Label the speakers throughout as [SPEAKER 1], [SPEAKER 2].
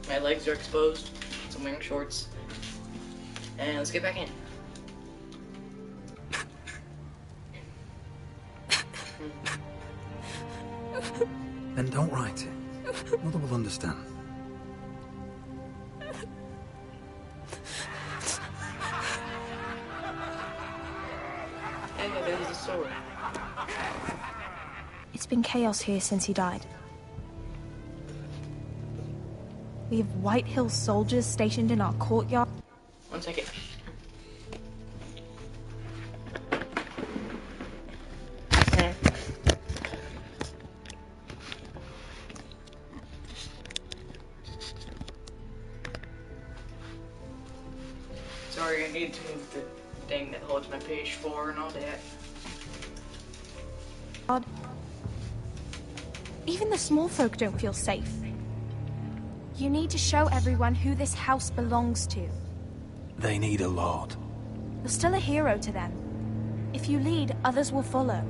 [SPEAKER 1] My legs are exposed, so I'm wearing shorts. And let's get back in.
[SPEAKER 2] Then don't write it. Mother will understand.
[SPEAKER 1] Hey, there's the sword.
[SPEAKER 3] It's been chaos here since he died. We have White Hill soldiers stationed in our courtyard.
[SPEAKER 1] 1 second. Sorry, I need to move the thing that holds my page 4 and all that.
[SPEAKER 3] Even the small folk don't feel safe. You need to show everyone who this house belongs to.
[SPEAKER 2] They need a lord.
[SPEAKER 3] You're still a hero to them. If you lead, others will follow.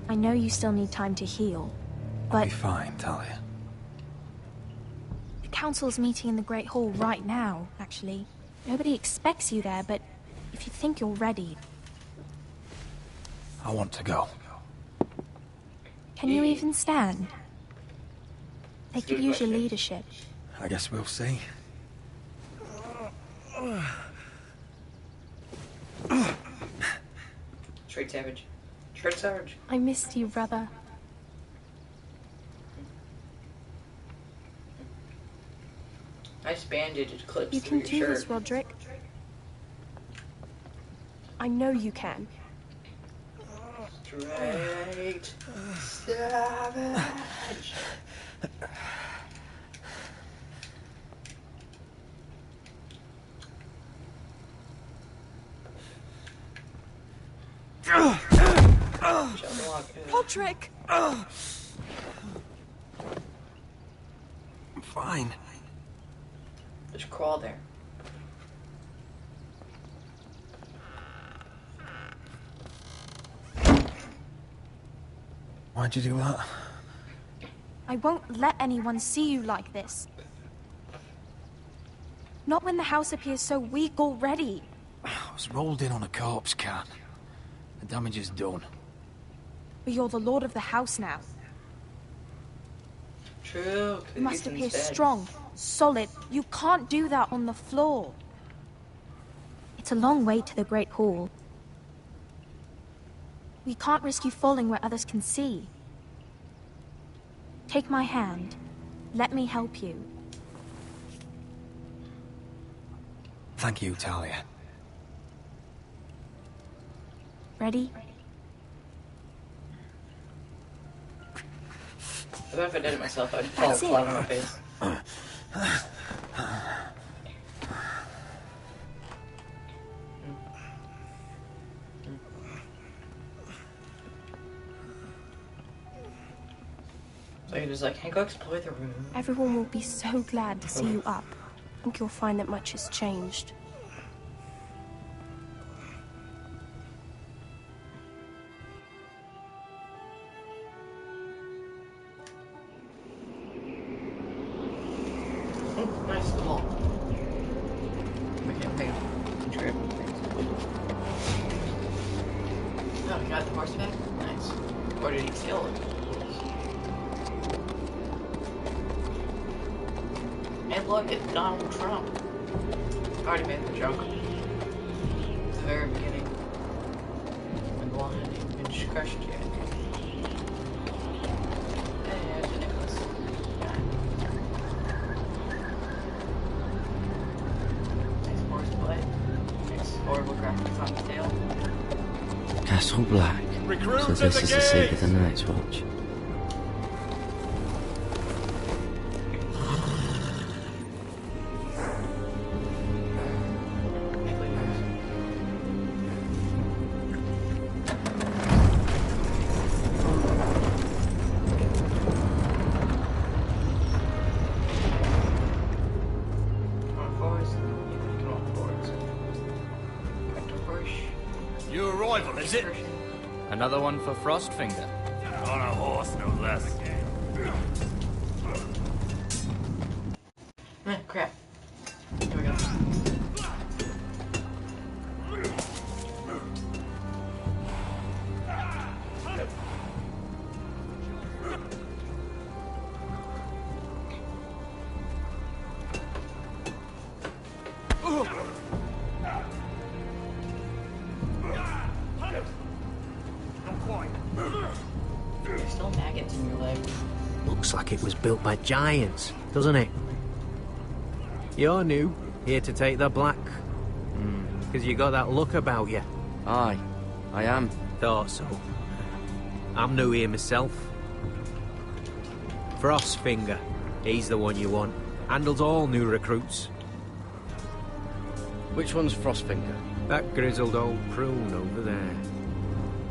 [SPEAKER 3] I know you still need time to heal,
[SPEAKER 2] I'll
[SPEAKER 3] but
[SPEAKER 2] be fine, Talia.
[SPEAKER 3] the council's meeting in the Great Hall right now, actually. Nobody expects you there, but if you think you're ready...
[SPEAKER 2] I want to go.
[SPEAKER 3] Can you even stand? They could use your leadership.
[SPEAKER 2] I guess we'll see.
[SPEAKER 1] Straight savage. Straight savage.
[SPEAKER 3] I missed you, brother.
[SPEAKER 1] Nice bandage, it clips
[SPEAKER 3] You
[SPEAKER 1] through
[SPEAKER 3] can
[SPEAKER 1] your
[SPEAKER 3] do
[SPEAKER 1] shirt.
[SPEAKER 3] this, Roderick. I know you can.
[SPEAKER 1] Straight savage.
[SPEAKER 3] Roderick!
[SPEAKER 2] I'm fine.
[SPEAKER 1] Just crawl there.
[SPEAKER 2] Why'd you do that?
[SPEAKER 3] I won't let anyone see you like this. Not when the house appears so weak already.
[SPEAKER 2] I was rolled in on a corpse cart. The damage is done.
[SPEAKER 3] But you're the lord of the house now.
[SPEAKER 1] True.
[SPEAKER 3] You must appear strong, solid. You can't do that on the floor. It's a long way to the Great Hall. We can't risk you falling where others can see. Take my hand. Let me help you.
[SPEAKER 2] Thank you, Talia.
[SPEAKER 3] Ready?
[SPEAKER 1] If I did it myself, I'd fall
[SPEAKER 3] That's it.
[SPEAKER 1] flat on my face. So you're just like, hey, go explore the room.
[SPEAKER 3] Everyone will be so glad to see you up. I think you'll find that much has changed.
[SPEAKER 1] Oh, nice wall. Okay, hang on. Trip. Oh, we got the horse back? Nice. Or did he steal it? And look at Donald Trump. I already made the joke. At the very beginning. When the wall hadn't even been crushed yet. And there's a necklace. Nice horseplay. Nice horrible graphics on the tail.
[SPEAKER 4] Castle Black. So this is the seat of the Night's Watch.
[SPEAKER 5] New arrival, is it?
[SPEAKER 6] Another one for Frostfinger.
[SPEAKER 5] On a horse, no less.
[SPEAKER 1] Crap. Here we go. There's still maggots in your leg.
[SPEAKER 5] Looks like it was built by giants, doesn't it? You're new, here to take the black. Because you got that look about you.
[SPEAKER 4] Aye, I am.
[SPEAKER 5] Thought so. I'm new here myself. Frostfinger, he's the one you want. Handles all new recruits.
[SPEAKER 4] Which one's Frostfinger?
[SPEAKER 5] That grizzled old prune over there.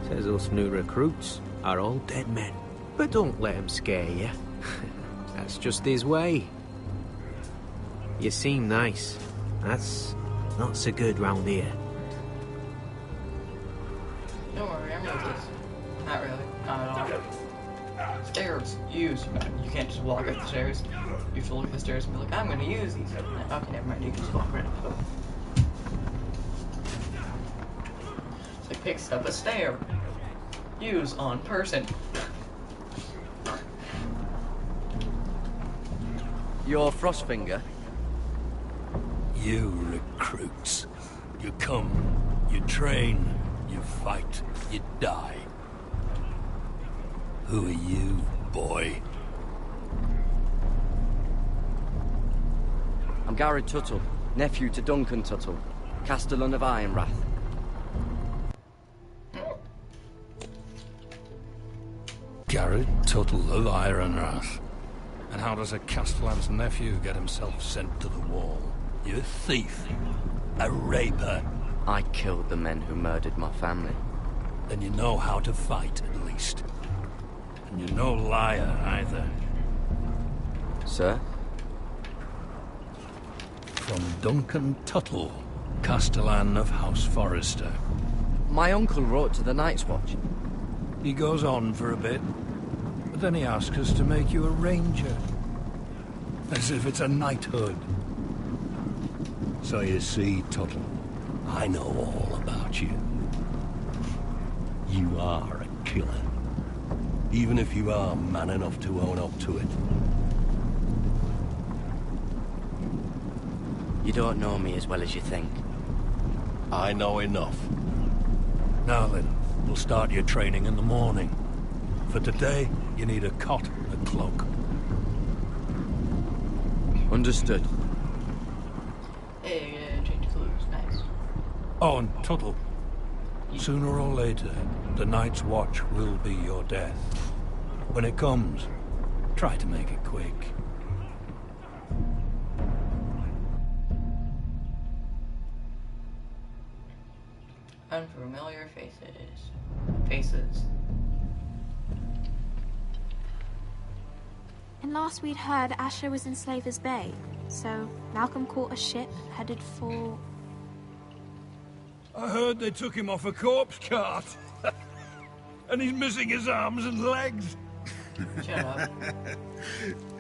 [SPEAKER 5] Says us new recruits are all dead men. But don't let him scare you. That's just his way. You seem nice. That's not so good round here.
[SPEAKER 1] Don't worry, I'm gonna do this. Not really. Not at all. Stairs. Use. You can't just walk up the stairs. You have to look at the stairs and be like, I'm gonna use these. Okay, never mind. You can just walk right up them. It's like, picks up a stair. Use on person.
[SPEAKER 4] You're Frostfinger?
[SPEAKER 7] You recruits. You come, you train, you fight, you die. Who are you, boy?
[SPEAKER 4] I'm Gary Tuttle, nephew to Duncan Tuttle, Castellan of Ironrath.
[SPEAKER 7] Garrett Tuttle of Ironrath. And how does a Castellan's nephew get himself sent to the wall? You thief. A raper.
[SPEAKER 4] I killed the men who murdered my family.
[SPEAKER 7] Then you know how to fight, at least. And you're no liar, either.
[SPEAKER 4] Sir?
[SPEAKER 7] From Duncan Tuttle, Castellan of House Forrester.
[SPEAKER 4] My uncle wrote to the Night's Watch.
[SPEAKER 7] He goes on for a bit, but then he asks us to make you a ranger. As if it's a knighthood. So you see, Tuttle, I know all about you. You are a killer. Even if you are man enough to own up to it.
[SPEAKER 4] You don't know me as well as you think.
[SPEAKER 7] I know enough. Now then, we'll start your training in the morning. For today, you need a cot and a cloak.
[SPEAKER 4] Understood.
[SPEAKER 1] Hey, change clothes. Nice.
[SPEAKER 7] Oh, and Tuttle. Sooner or later, the Night's Watch will be your death. When it comes, try to make it quick.
[SPEAKER 1] Unfamiliar faces.
[SPEAKER 3] And last we'd heard, Asher was in Slaver's Bay, so Malcolm caught a ship headed for...
[SPEAKER 7] I heard they took him off a corpse cart. And he's missing his arms and legs.
[SPEAKER 1] Shut up.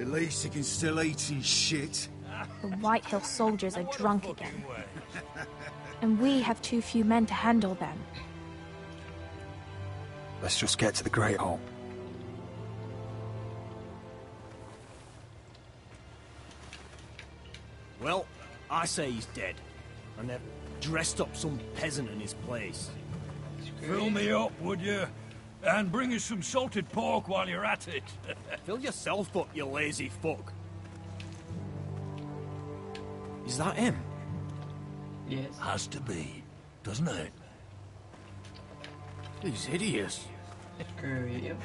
[SPEAKER 2] At least he can still eat his shit.
[SPEAKER 3] The White Hill soldiers are drunk again. And we have too few men to handle them.
[SPEAKER 2] Let's just get to the Great Hall.
[SPEAKER 8] Well, I say he's dead. And they've dressed up some peasant in his place.
[SPEAKER 7] Fill me up, would you? And bring us some salted pork while you're at it.
[SPEAKER 8] Fill yourself up, you lazy fuck. Is that him?
[SPEAKER 1] Yes.
[SPEAKER 7] Has to be, doesn't it?
[SPEAKER 2] He's hideous.
[SPEAKER 1] Screw you.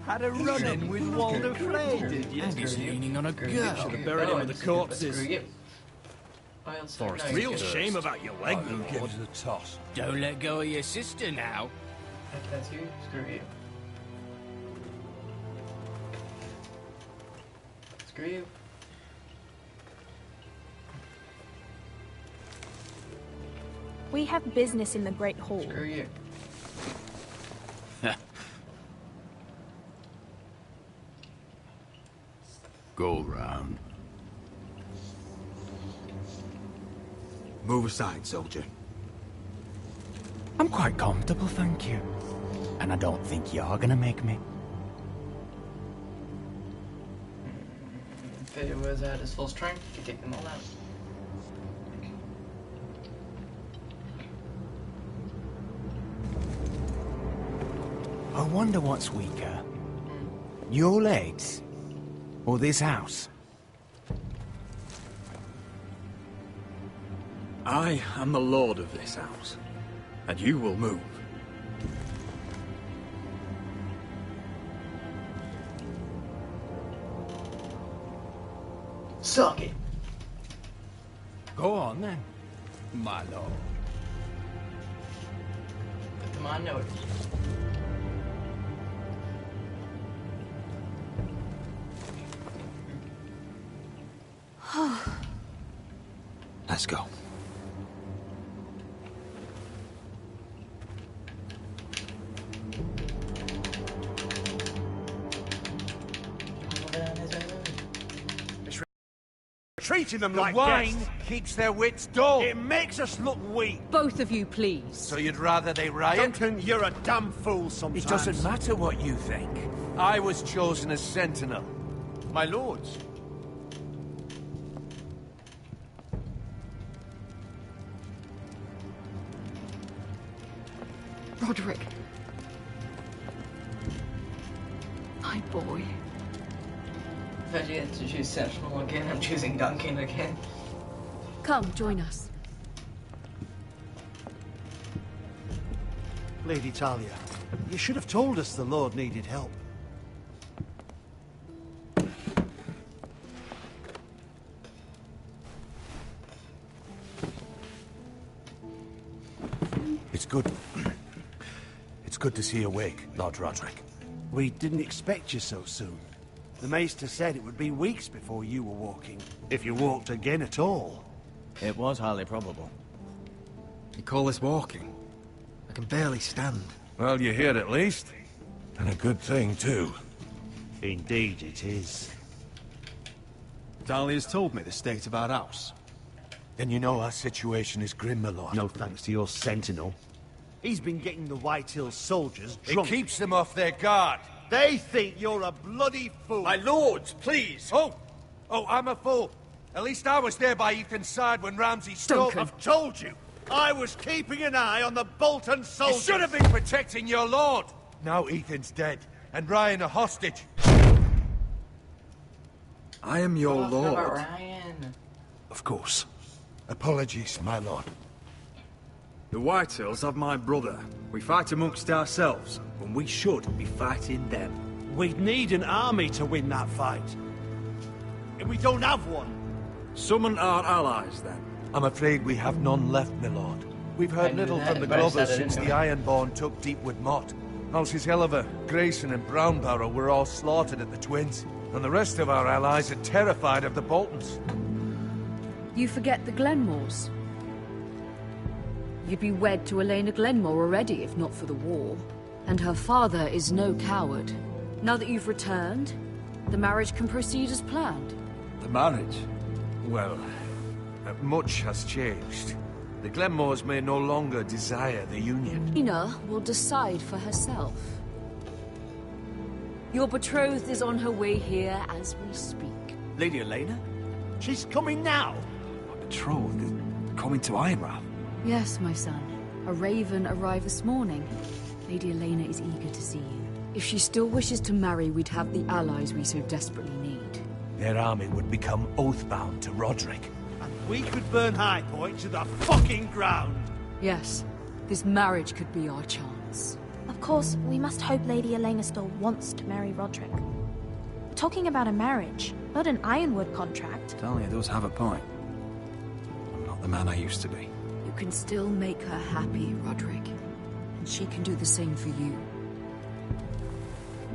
[SPEAKER 8] Had a run-in with Walder Frey, did you?
[SPEAKER 2] And he's leaning on a girl.
[SPEAKER 8] Should have buried him with the corpses.
[SPEAKER 1] Screw you. Well,
[SPEAKER 4] Forrest,
[SPEAKER 1] no,
[SPEAKER 8] Real
[SPEAKER 1] you
[SPEAKER 8] shame about your leg,
[SPEAKER 7] Who
[SPEAKER 8] Lord.
[SPEAKER 7] gives the toss?
[SPEAKER 2] Don't let go of your sister now.
[SPEAKER 1] If that's you, screw you. Screw you.
[SPEAKER 3] We have business in the Great Hall.
[SPEAKER 1] Screw you.
[SPEAKER 2] Go round.
[SPEAKER 9] Move aside, soldier.
[SPEAKER 2] I'm quite comfortable, thank you. And I don't think you're gonna make me.
[SPEAKER 1] If it was at his full strength, you could take them all out.
[SPEAKER 2] I wonder what's weaker. Your legs? Or this house?
[SPEAKER 9] I am the lord of this house, and you will move.
[SPEAKER 1] Suck it.
[SPEAKER 2] Go on then, my lord.
[SPEAKER 1] Put them on notice.
[SPEAKER 9] Let's go.
[SPEAKER 8] Treating them
[SPEAKER 10] The
[SPEAKER 8] like
[SPEAKER 10] wine
[SPEAKER 8] guests.
[SPEAKER 10] keeps their wits dull.
[SPEAKER 8] It makes us look weak.
[SPEAKER 11] Both of you, please.
[SPEAKER 10] So you'd rather they riot?
[SPEAKER 8] Duncan, you're a damn fool sometimes.
[SPEAKER 10] It doesn't matter what you think. I was chosen as sentinel.
[SPEAKER 6] My lords.
[SPEAKER 11] Roderick. My boy.
[SPEAKER 1] If I had to choose Sentinel again, I'm choosing Duncan again.
[SPEAKER 11] Come, join us.
[SPEAKER 8] Lady Talia, you should have told us the Lord needed help.
[SPEAKER 10] It's good. It's good to see you awake, Lord Roderick.
[SPEAKER 8] We didn't expect you so soon. The Maester said it would be weeks before you were walking, if you walked again at all.
[SPEAKER 6] It was highly probable.
[SPEAKER 9] You call this walking? I can barely stand.
[SPEAKER 10] Well, you're here at least. And a good thing, too.
[SPEAKER 8] Indeed it is.
[SPEAKER 9] Dahlia's told me the state of our house.
[SPEAKER 10] Then you know our situation is grim, my lord.
[SPEAKER 8] No thanks to your sentinel. He's been getting the White Hills soldiers
[SPEAKER 10] It
[SPEAKER 8] drunk.
[SPEAKER 10] keeps them off their guard.
[SPEAKER 8] They think you're a bloody fool.
[SPEAKER 10] My lords, please! Oh, I'm a fool. At least I was there by Ethan's side when Ramsay stole...
[SPEAKER 11] Duncan.
[SPEAKER 8] I've told you. I was keeping an eye on the Bolton
[SPEAKER 10] You
[SPEAKER 8] soldiers.
[SPEAKER 10] should have been protecting your lord. Now Ethan's dead, and Ryan a hostage.
[SPEAKER 9] I am your
[SPEAKER 1] What about
[SPEAKER 9] lord.
[SPEAKER 1] Ryan?
[SPEAKER 10] Of course. Apologies, my lord.
[SPEAKER 9] The Whitehills have my brother. We fight amongst ourselves, when we should be fighting them.
[SPEAKER 8] We'd need an army to win that fight. And we don't have one.
[SPEAKER 9] Summon our allies, then.
[SPEAKER 10] I'm afraid we have none left, my lord. We've
[SPEAKER 1] I
[SPEAKER 10] heard
[SPEAKER 1] knew
[SPEAKER 10] little
[SPEAKER 1] that,
[SPEAKER 10] from the
[SPEAKER 1] but I said
[SPEAKER 10] Glovers
[SPEAKER 1] it
[SPEAKER 10] since the
[SPEAKER 1] anyway.
[SPEAKER 10] Ironborn took Deepwood Motte. Halsey's Helliver, Grayson and Brownbarrow were all slaughtered at the Twins. And the rest of our allies are terrified of the Boltons.
[SPEAKER 11] You forget the Glenmores. You'd be wed to Elena Glenmore already, if not for the war. And her father is no coward. Now that you've returned, the marriage can proceed as planned.
[SPEAKER 10] The marriage? Well, much has changed. The Glenmores may no longer desire the union.
[SPEAKER 11] Elena will decide for herself. Your betrothed is on her way here as we speak.
[SPEAKER 9] Lady Elena?
[SPEAKER 8] She's coming now.
[SPEAKER 9] My betrothed is coming to Ironrath.
[SPEAKER 11] Yes, my son. A raven arrived this morning. Lady Elena is eager to see you. If she still wishes to marry, we'd have the allies we so desperately need.
[SPEAKER 10] Their army would become oathbound to Roderick.
[SPEAKER 8] And we could burn High Point to the fucking ground.
[SPEAKER 11] Yes, this marriage could be our chance.
[SPEAKER 3] Of course, we must hope Lady Elena still wants to marry Roderick. We're talking about a marriage, not an Ironwood contract.
[SPEAKER 2] Dahlia does have a point. I'm not the man I used to be.
[SPEAKER 11] You can still make her happy, Roderick. And she can do the same for you.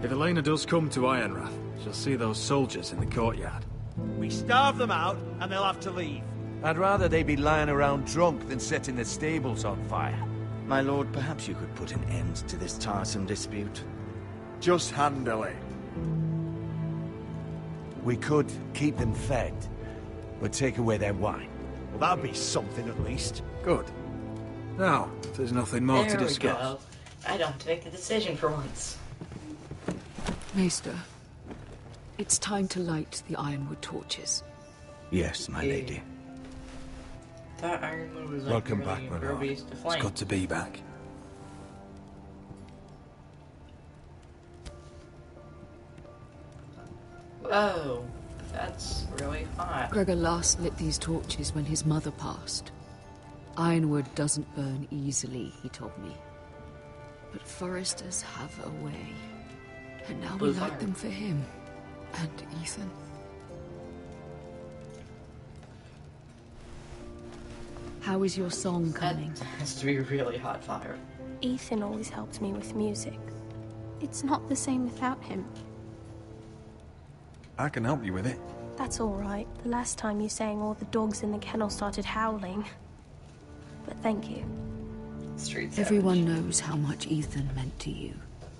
[SPEAKER 9] If Elena does come to Ironrath, she'll see those soldiers in the courtyard.
[SPEAKER 8] We starve them out, and they'll have to leave.
[SPEAKER 10] I'd rather they be lying around drunk than setting the stables on fire.
[SPEAKER 12] My lord, perhaps you could put an end to this tiresome dispute.
[SPEAKER 9] Just handle it.
[SPEAKER 10] We could keep them fed, but take away their wine.
[SPEAKER 8] Well, that'd be something at least.
[SPEAKER 9] Good. Now, if there's nothing more
[SPEAKER 1] There
[SPEAKER 9] to
[SPEAKER 1] we
[SPEAKER 9] discuss.
[SPEAKER 1] go. I don't have to make the decision for once.
[SPEAKER 11] Maester, it's time to light the ironwood torches.
[SPEAKER 12] Yes, my lady.
[SPEAKER 1] That ironwood was like
[SPEAKER 7] Welcome
[SPEAKER 1] really
[SPEAKER 7] back, my lord.
[SPEAKER 1] impervious to
[SPEAKER 7] It's
[SPEAKER 1] flame.
[SPEAKER 7] good to be back.
[SPEAKER 1] Whoa, that's really hot.
[SPEAKER 11] Gregor last lit these torches when his mother passed. Ironwood doesn't burn easily, he told me. But foresters have a way. And now we
[SPEAKER 1] Blue
[SPEAKER 11] light
[SPEAKER 1] fire.
[SPEAKER 11] them for him. And Ethan. How is your song coming?
[SPEAKER 1] That has to be really hot fire.
[SPEAKER 3] Ethan always helped me with music. It's not the same without him.
[SPEAKER 9] I can help you with it.
[SPEAKER 3] That's all right. The last time you sang, all the dogs in the kennel started howling. But thank you.
[SPEAKER 1] Street savage.
[SPEAKER 11] Everyone knows how much Ethan meant to you.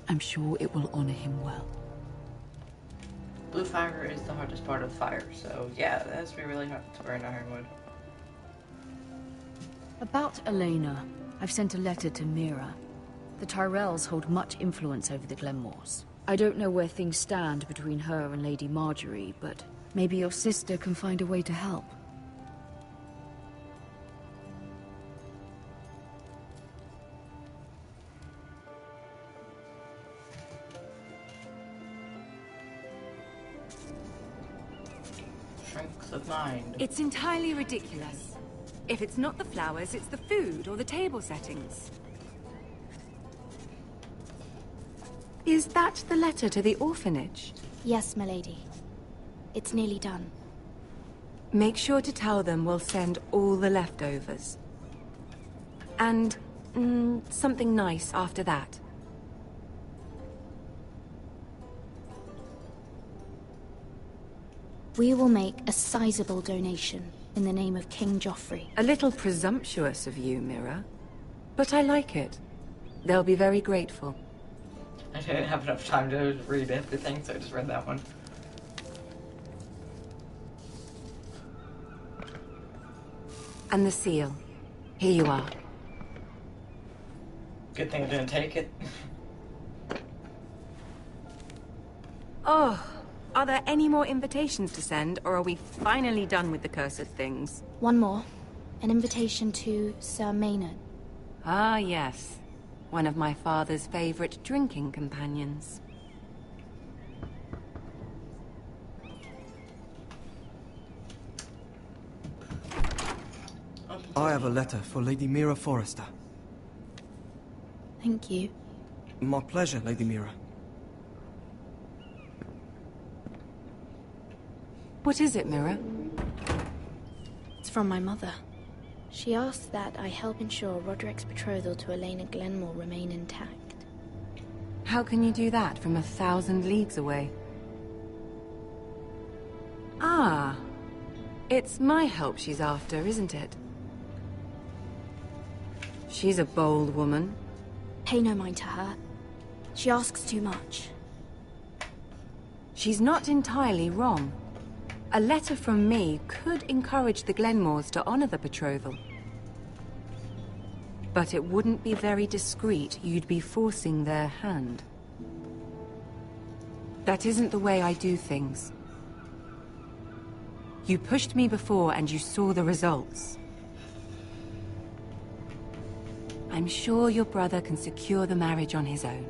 [SPEAKER 11] I'm sure it will honor him well.
[SPEAKER 1] Blue fire is the hardest part of the fire, so yeah, that has to be really hot to burn ironwood.
[SPEAKER 11] About Elena, I've sent a letter to Mira. The Tyrells hold much influence over the Glenmores. I don't know where things stand between her and Lady Marjorie, but maybe your sister can find a way to help.
[SPEAKER 1] Strength of mind.
[SPEAKER 13] It's entirely ridiculous. If it's not the flowers, it's the food or the table settings. Is that the letter to the orphanage?
[SPEAKER 3] Yes, my lady. It's nearly done.
[SPEAKER 13] Make sure to tell them we'll send all the leftovers. And something nice after that.
[SPEAKER 3] We will make a sizable donation in the name of King Joffrey.
[SPEAKER 13] A little presumptuous of you, Mira. But I like it. They'll be very grateful.
[SPEAKER 1] I didn't have enough time to read everything, so I just read that one.
[SPEAKER 13] And the seal. Here you are.
[SPEAKER 1] Good thing I didn't take it.
[SPEAKER 13] Oh, are there any more invitations to send, or are we finally done with the cursed things?
[SPEAKER 3] One more. An invitation to Sir Maynard.
[SPEAKER 13] Ah, yes. One of my father's favorite drinking companions.
[SPEAKER 14] I have a letter for Lady Mira Forrester.
[SPEAKER 3] Thank you.
[SPEAKER 14] My pleasure, Lady Mira.
[SPEAKER 13] What is it, Mira?
[SPEAKER 3] It's from my mother. She asked that I help ensure Roderick's betrothal to Elena Glenmore remain intact.
[SPEAKER 13] How can you do that from 1,000 leagues away? Ah, it's my help she's after, isn't it? She's a bold woman.
[SPEAKER 3] Pay no mind to her. She asks too much.
[SPEAKER 13] She's not entirely wrong. A letter from me could encourage the Glenmores to honor the betrothal. But it wouldn't be very discreet. You'd be forcing their hand. That isn't the way I do things. You pushed me before and you saw the results. I'm sure your brother can secure the marriage on his own.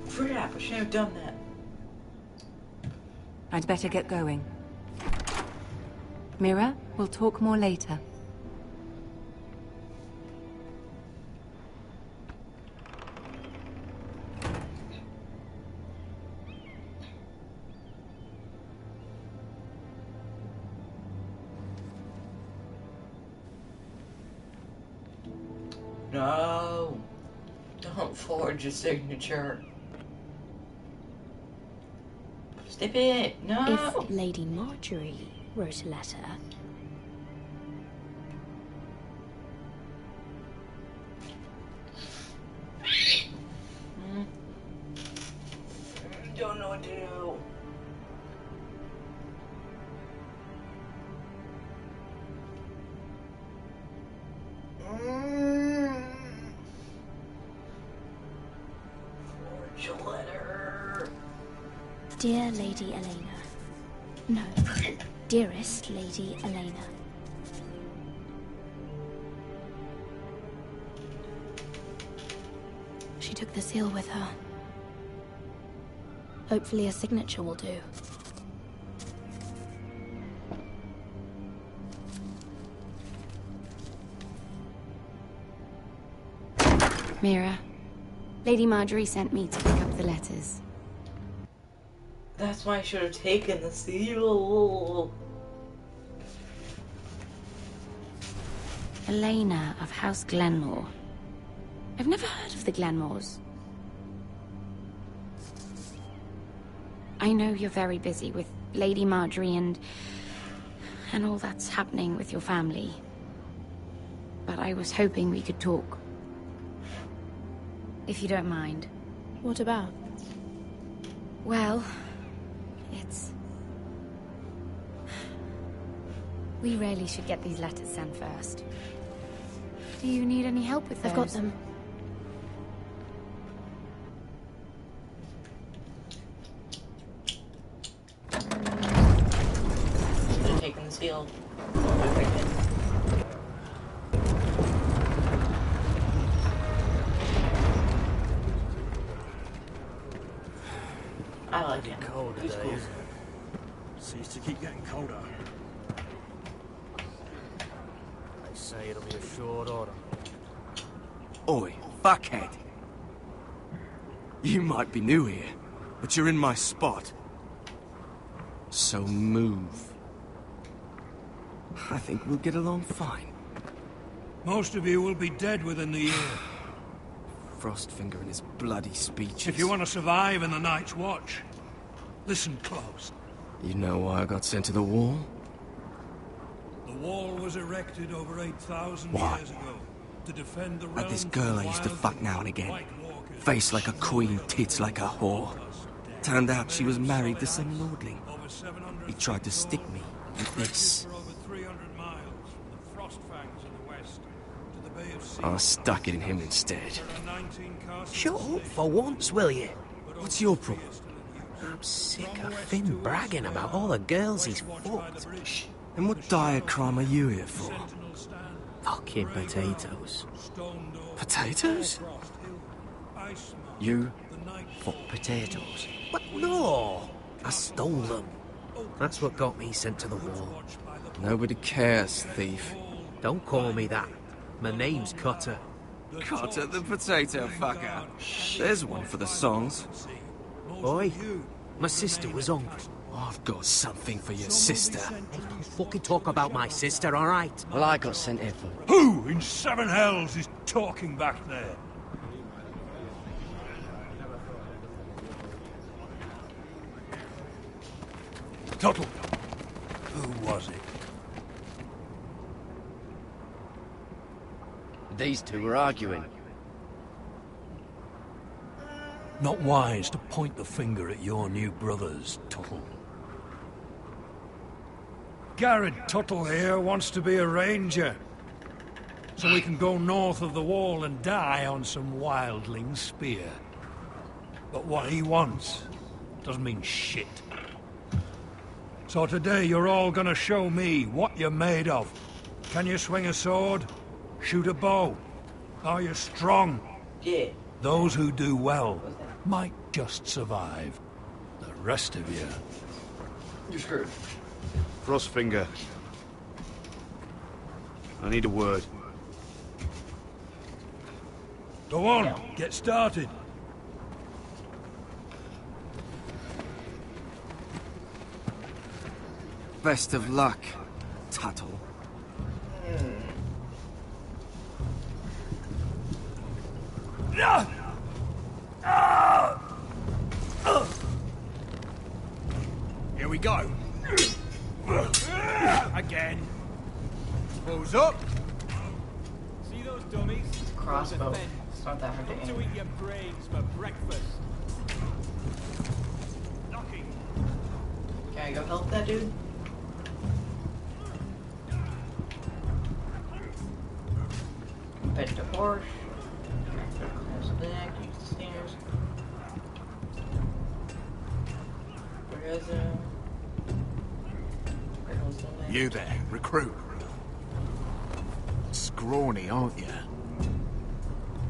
[SPEAKER 1] Crap, I should have done that.
[SPEAKER 13] I'd better get going. Mira, we'll talk more later.
[SPEAKER 1] No. Don't forge a signature. Step it. No.
[SPEAKER 3] If Lady Marjorie wrote a letter,
[SPEAKER 1] Don't know what to do.
[SPEAKER 3] Dear Lady Elena. No, dearest Lady Elena. She took the seal with her. Hopefully a signature will do.
[SPEAKER 15] Mira, Lady Marjorie sent me to pick up the letters.
[SPEAKER 1] That's why I should have taken the seal.
[SPEAKER 15] Elena of House Glenmore. I've never heard of the Glenmores. I know you're very busy with Lady Marjorie and all that's happening with your family. But I was hoping we could talk. If you don't mind.
[SPEAKER 3] What about?
[SPEAKER 15] Well, it's... We really should get these letters sent first. Do you need any help with those?
[SPEAKER 3] I've got them.
[SPEAKER 1] Should have taken the seal. I like it.
[SPEAKER 6] Cold
[SPEAKER 1] He's
[SPEAKER 6] today,
[SPEAKER 1] cool.
[SPEAKER 6] isn't it? Seems to keep getting colder. They say it'll be a short autumn.
[SPEAKER 10] Oi, fuckhead. You might be new here, but you're in my spot. So move. I think we'll get along fine.
[SPEAKER 7] Most of you will be dead within the year.
[SPEAKER 10] Frostfinger and his bloody speeches.
[SPEAKER 7] If you want to survive in the Night's Watch, listen close.
[SPEAKER 10] You know why I got sent to the wall?
[SPEAKER 7] The wall was erected over 8,000
[SPEAKER 10] Why?
[SPEAKER 7] years ago to defend the
[SPEAKER 10] Like
[SPEAKER 7] realm
[SPEAKER 10] this
[SPEAKER 7] from
[SPEAKER 10] girl
[SPEAKER 7] the
[SPEAKER 10] I used to
[SPEAKER 7] wild
[SPEAKER 10] fuck now and again. Face like a queen, tits like a whore. Turned out she was married to some lordling. He tried to stick me with this.
[SPEAKER 7] for over 300 miles from the Frost Fangs in the west to the Bay of Sea.
[SPEAKER 10] I stuck it in him instead.
[SPEAKER 7] There are 19 castles.
[SPEAKER 5] Shut up for once, will you?
[SPEAKER 10] What's your problem?
[SPEAKER 5] I'm sick of Finn bragging about all the girls he's fucked.
[SPEAKER 10] And what dire crime are you here for?
[SPEAKER 5] Fucking potatoes.
[SPEAKER 10] Potatoes? You fuck potatoes?
[SPEAKER 5] What? No! I stole them. That's what got me sent to the wall.
[SPEAKER 10] Nobody cares, thief.
[SPEAKER 5] Don't call me that. My name's Cutter.
[SPEAKER 10] Cutter the potato fucker. There's one for the songs.
[SPEAKER 5] Boy, my sister was hungry.
[SPEAKER 10] I've got something for your sister.
[SPEAKER 5] Hey, don't fucking talk about my sister, alright?
[SPEAKER 4] Well, I got sent here for...
[SPEAKER 7] Who in seven hells is talking back there? Tuttle. Who was it?
[SPEAKER 4] These two were arguing.
[SPEAKER 7] Not wise to point the finger at your new brothers, Tuttle. Garrett Tuttle here wants to be a ranger. So we can go north of the wall and die on some wildling spear. But what he wants doesn't mean shit. So today you're all gonna show me what you're made of. Can you swing a sword? Shoot a bow? Are you strong?
[SPEAKER 1] Yeah.
[SPEAKER 7] Those who do well might just survive. The rest of you...
[SPEAKER 1] You're screwed.
[SPEAKER 8] Frostfinger. I need a word.
[SPEAKER 7] Go on, get started.
[SPEAKER 10] Best of luck, Tuttle.
[SPEAKER 9] Here we go. Again. Pose up.
[SPEAKER 16] See those dummies?
[SPEAKER 1] Crossbow. It's not that hard to
[SPEAKER 16] To
[SPEAKER 1] aim.
[SPEAKER 16] eat your brains for breakfast. Knocking.
[SPEAKER 1] Can I go help that dude? Bed to horse. Close the neck, use the stairs. guys
[SPEAKER 17] You there, recruit. Scrawny, aren't you?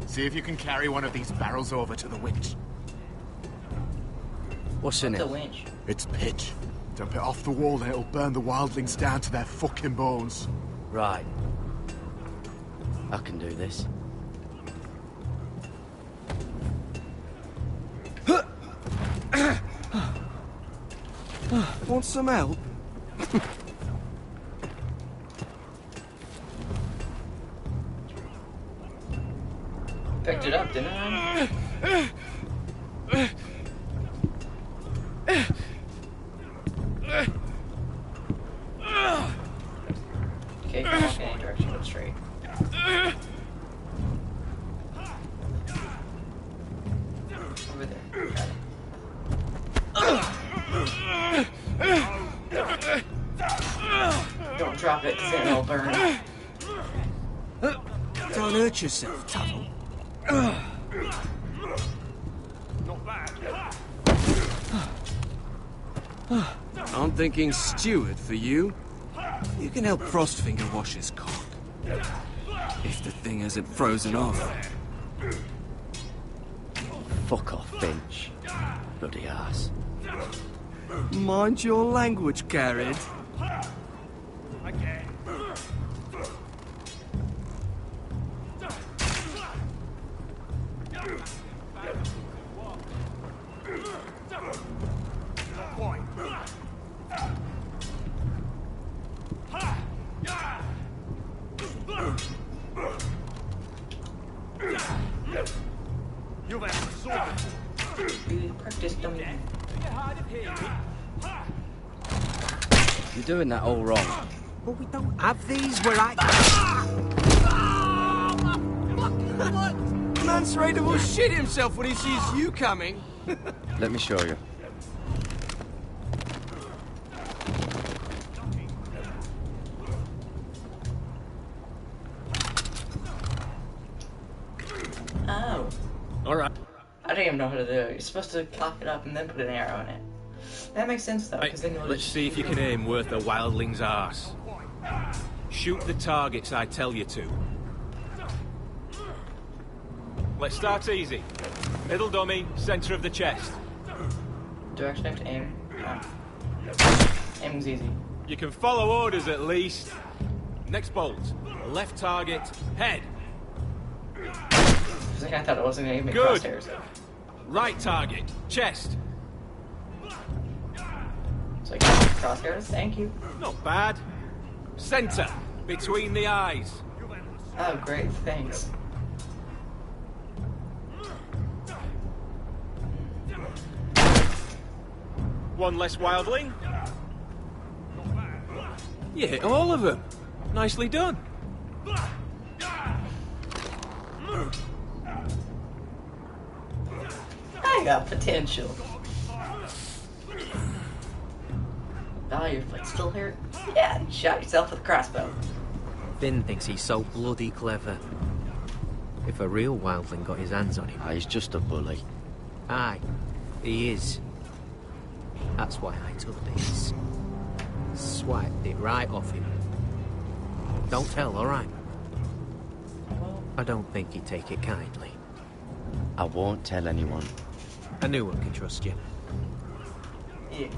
[SPEAKER 17] See if you can carry one of these barrels over to the winch.
[SPEAKER 4] What's in
[SPEAKER 1] What's
[SPEAKER 4] it?
[SPEAKER 1] a winch?
[SPEAKER 17] It's pitch. Dump it off the wall and it'll burn the wildlings down to their fucking bones.
[SPEAKER 4] Right. I can do this.
[SPEAKER 14] Want some help?
[SPEAKER 1] Picked it up, didn't I? Okay, you can walk in any direction but straight. Over there. Got it. Don't drop it, because then it'll burn.
[SPEAKER 14] Don't hurt yourself, Tuttle.
[SPEAKER 16] Not bad.
[SPEAKER 10] I'm thinking steward for you. You can help Frostfinger wash his cock. If the thing hasn't frozen off.
[SPEAKER 4] Fuck off, Finch. Bloody ass.
[SPEAKER 10] Mind your language, Garrett.
[SPEAKER 16] Again. You've had a sword.
[SPEAKER 1] Practice dummy.
[SPEAKER 16] You're hard of hearing.
[SPEAKER 4] You're doing that all wrong.
[SPEAKER 5] But we don't have these where I...
[SPEAKER 10] Man's ready to shit himself when he sees you coming.
[SPEAKER 4] Let me show you.
[SPEAKER 1] Oh.
[SPEAKER 5] Alright.
[SPEAKER 1] I didn't even know how to do it. You're supposed to cock it up and then put an arrow in it. That makes sense though, because then you'll
[SPEAKER 5] Let's see if you can aim worth a wildling's arse. Shoot the targets I tell you to.
[SPEAKER 16] Let's start easy. Middle dummy, center of the chest.
[SPEAKER 1] Do I actually have to aim? No. Aiming's easy.
[SPEAKER 16] You can follow orders at least. Next bolt. Left target, head.
[SPEAKER 1] For a second I thought I wasn't aiming
[SPEAKER 16] Good.
[SPEAKER 1] crosshairs.
[SPEAKER 16] Right target, chest.
[SPEAKER 1] It's like crosshairs, thank you.
[SPEAKER 16] Not bad. Center, between the eyes.
[SPEAKER 1] Oh great, thanks.
[SPEAKER 16] One less wildling.
[SPEAKER 5] You hit all of them. Nicely done.
[SPEAKER 1] I got potential. Oh, your foot still hurt? Yeah, you shot yourself with a crossbow.
[SPEAKER 5] Finn thinks he's so bloody clever. If a real wildling got his hands on him...
[SPEAKER 4] He's just a bully.
[SPEAKER 5] Aye, he is. That's why I took this. Swiped it right off him. Don't tell, alright? I don't think he'd take it kindly.
[SPEAKER 4] I won't tell anyone.
[SPEAKER 5] I knew I could trust you.
[SPEAKER 1] Yeah.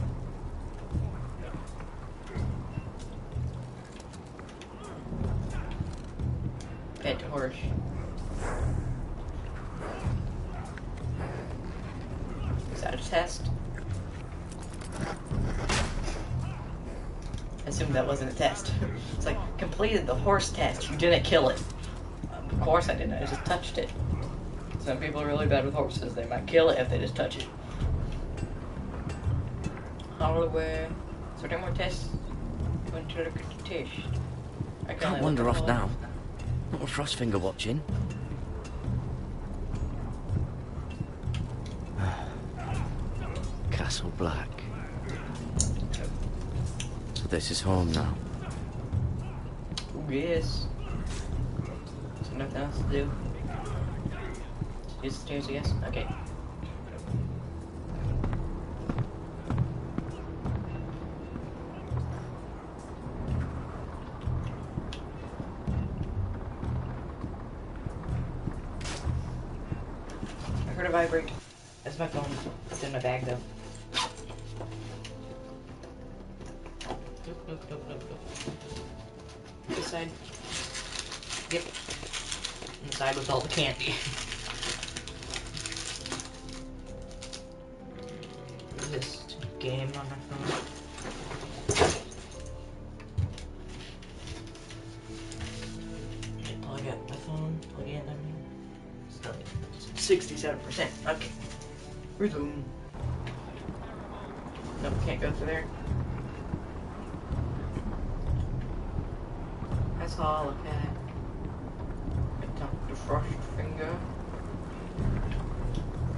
[SPEAKER 1] Pet horse. Is that a test? I assumed that wasn't a test. It's like, completed the horse test. You didn't kill it. Of course I didn't. I just touched it. Some people are really bad with horses. They might kill it if they just touch it. Holloway. Is there any more tests? Going to look at the test.
[SPEAKER 4] Can't wander off now. Not with Frostfinger watching. Castle Black. So this is home now.
[SPEAKER 1] Oh, yes. Is there nothing else to do? Use the stairs, I guess? Okay. gonna vibrate. That's my phone. It's in my bag though. Nope. This side. Yep. Inside with all the candy. This game on my phone. Plug out my phone. Plug in. Still 67%. Okay. Resume. Nope, can't go through there. That's all. Okay. Attack the frost finger.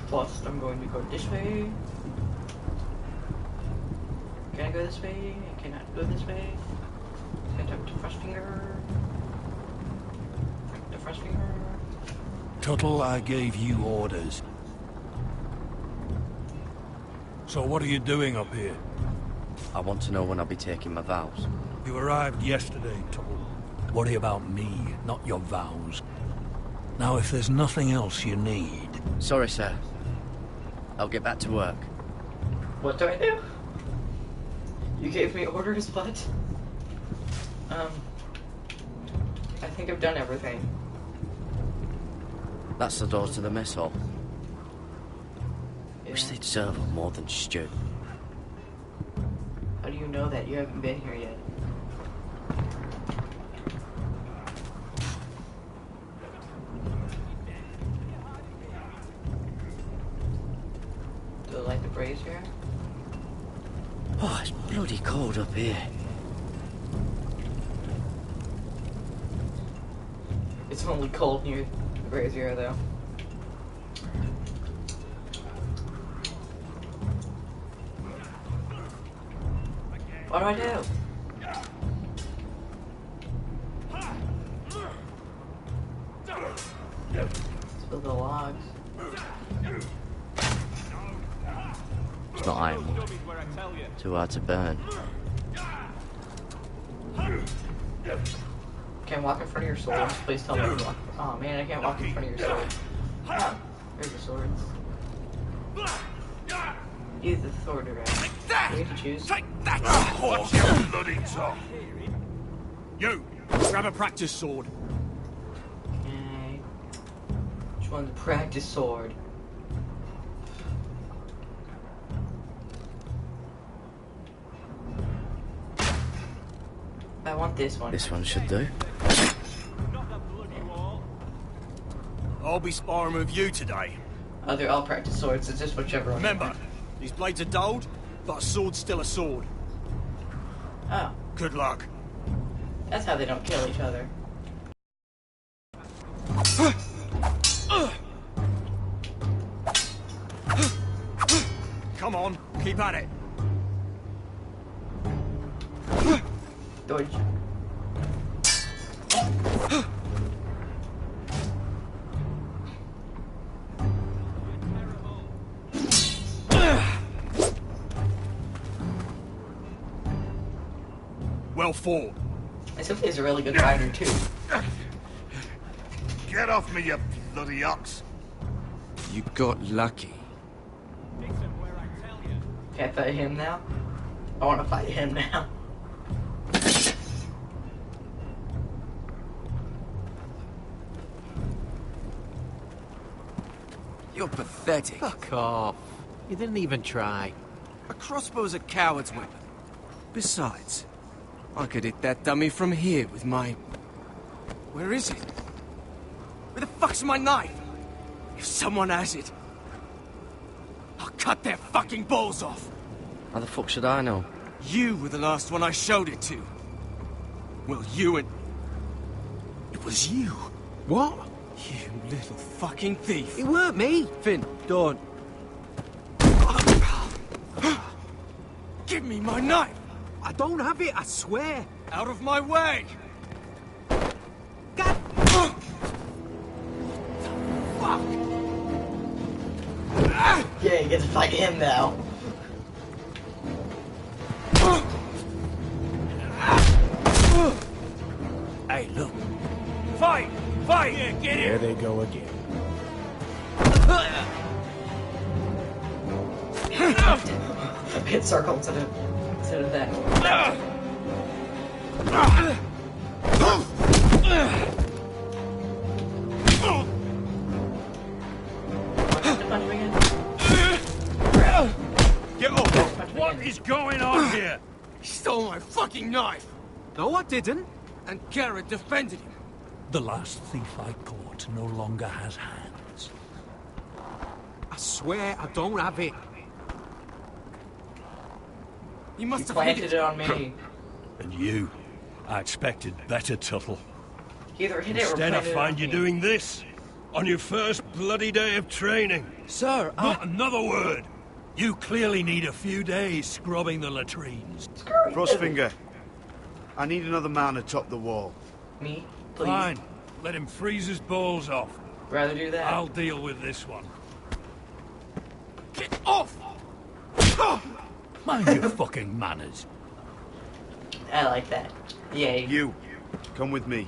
[SPEAKER 1] First, I'm going to go this way. Can I go this way? I cannot go this way. Attack the frost finger. The frost finger.
[SPEAKER 7] Tuttle, I gave you orders. So what are you doing up here?
[SPEAKER 4] I want to know when I'll be taking my vows.
[SPEAKER 7] You arrived yesterday, Tuttle. Worry about me, not your vows. Now, if there's nothing else you need...
[SPEAKER 4] Sorry, sir. I'll get back to work.
[SPEAKER 1] What do I do? You gave me orders, but... I think I've done everything.
[SPEAKER 4] That's the door to the mess hall. Wish they'd serve up more than stew.
[SPEAKER 1] How do you know that? You haven't been here yet. Do I like the brazier?
[SPEAKER 4] Oh, it's bloody cold up here.
[SPEAKER 1] It's only cold near the brazier, though. What do I do? Spill the logs.
[SPEAKER 4] It's not ironwood. Too hard to burn.
[SPEAKER 1] Can't walk in front of your swords. Please tell me to walk. Oh man, I can't walk in front of your sword. Oh, there's your swords. Use the sword around. We need to choose.
[SPEAKER 9] Take that! Horse, you bloody top! You! Grab a practice sword.
[SPEAKER 1] Okay. Which one's a practice sword? I want this one.
[SPEAKER 4] This one should do.
[SPEAKER 9] I'll be sparring with you today.
[SPEAKER 1] Oh, they're all practice swords. It's just whichever one.
[SPEAKER 9] Remember, these blades are dulled, but a sword's still a sword.
[SPEAKER 1] Oh.
[SPEAKER 9] Good luck.
[SPEAKER 1] That's how they don't kill each other.
[SPEAKER 9] Come on, keep at it.
[SPEAKER 1] Dodge.
[SPEAKER 9] Well fought.
[SPEAKER 1] Simply's a really good fighter too.
[SPEAKER 9] Get off me, you bloody ox.
[SPEAKER 10] You got lucky.
[SPEAKER 1] Can I fight him now? I want to fight him now.
[SPEAKER 10] You're pathetic.
[SPEAKER 5] Fuck off. You didn't even try.
[SPEAKER 10] A crossbow's a coward's weapon. Besides, I could hit that dummy from here with my... Where is it? Where the fuck's my knife? If someone has it, I'll cut their fucking balls off.
[SPEAKER 4] How the fuck should I know?
[SPEAKER 10] You were the last one I showed it to. Well, you and... It was you.
[SPEAKER 5] What?
[SPEAKER 10] You little fucking thief.
[SPEAKER 5] It weren't me.
[SPEAKER 4] Finn, don't.
[SPEAKER 10] Give me my knife!
[SPEAKER 5] I don't have it, I swear.
[SPEAKER 10] Out of my way!
[SPEAKER 5] God!
[SPEAKER 10] Fuck!
[SPEAKER 1] Yeah, you get to fight him now.
[SPEAKER 7] Hey, look.
[SPEAKER 9] Fight! Fight!
[SPEAKER 10] Yeah, get
[SPEAKER 7] There
[SPEAKER 10] it!
[SPEAKER 7] they go again.
[SPEAKER 1] hit circle instead of that.
[SPEAKER 9] Get up!
[SPEAKER 7] What is going on here?
[SPEAKER 10] He stole my fucking knife!
[SPEAKER 5] No, I didn't.
[SPEAKER 10] And Garrett defended him.
[SPEAKER 7] The last thief I caught no longer has hands.
[SPEAKER 5] I swear I don't have it.
[SPEAKER 10] You must have
[SPEAKER 1] planted it on me.
[SPEAKER 7] And you, I expected better, Tuttle.
[SPEAKER 1] Either hit it or
[SPEAKER 7] Instead, I
[SPEAKER 1] planted it
[SPEAKER 7] find
[SPEAKER 1] on
[SPEAKER 7] you
[SPEAKER 1] me.
[SPEAKER 7] doing this on your first bloody day of training.
[SPEAKER 5] Sir,
[SPEAKER 7] Not another word. You clearly need a few days scrubbing the latrines.
[SPEAKER 8] Frostfinger, I need another man atop the wall.
[SPEAKER 1] Me? Please.
[SPEAKER 7] Fine. Let him freeze his balls off.
[SPEAKER 1] Rather do that.
[SPEAKER 7] I'll deal with this one.
[SPEAKER 10] Get off!
[SPEAKER 7] Mind your fucking manners.
[SPEAKER 1] I like that. Yay.
[SPEAKER 8] You, come with me.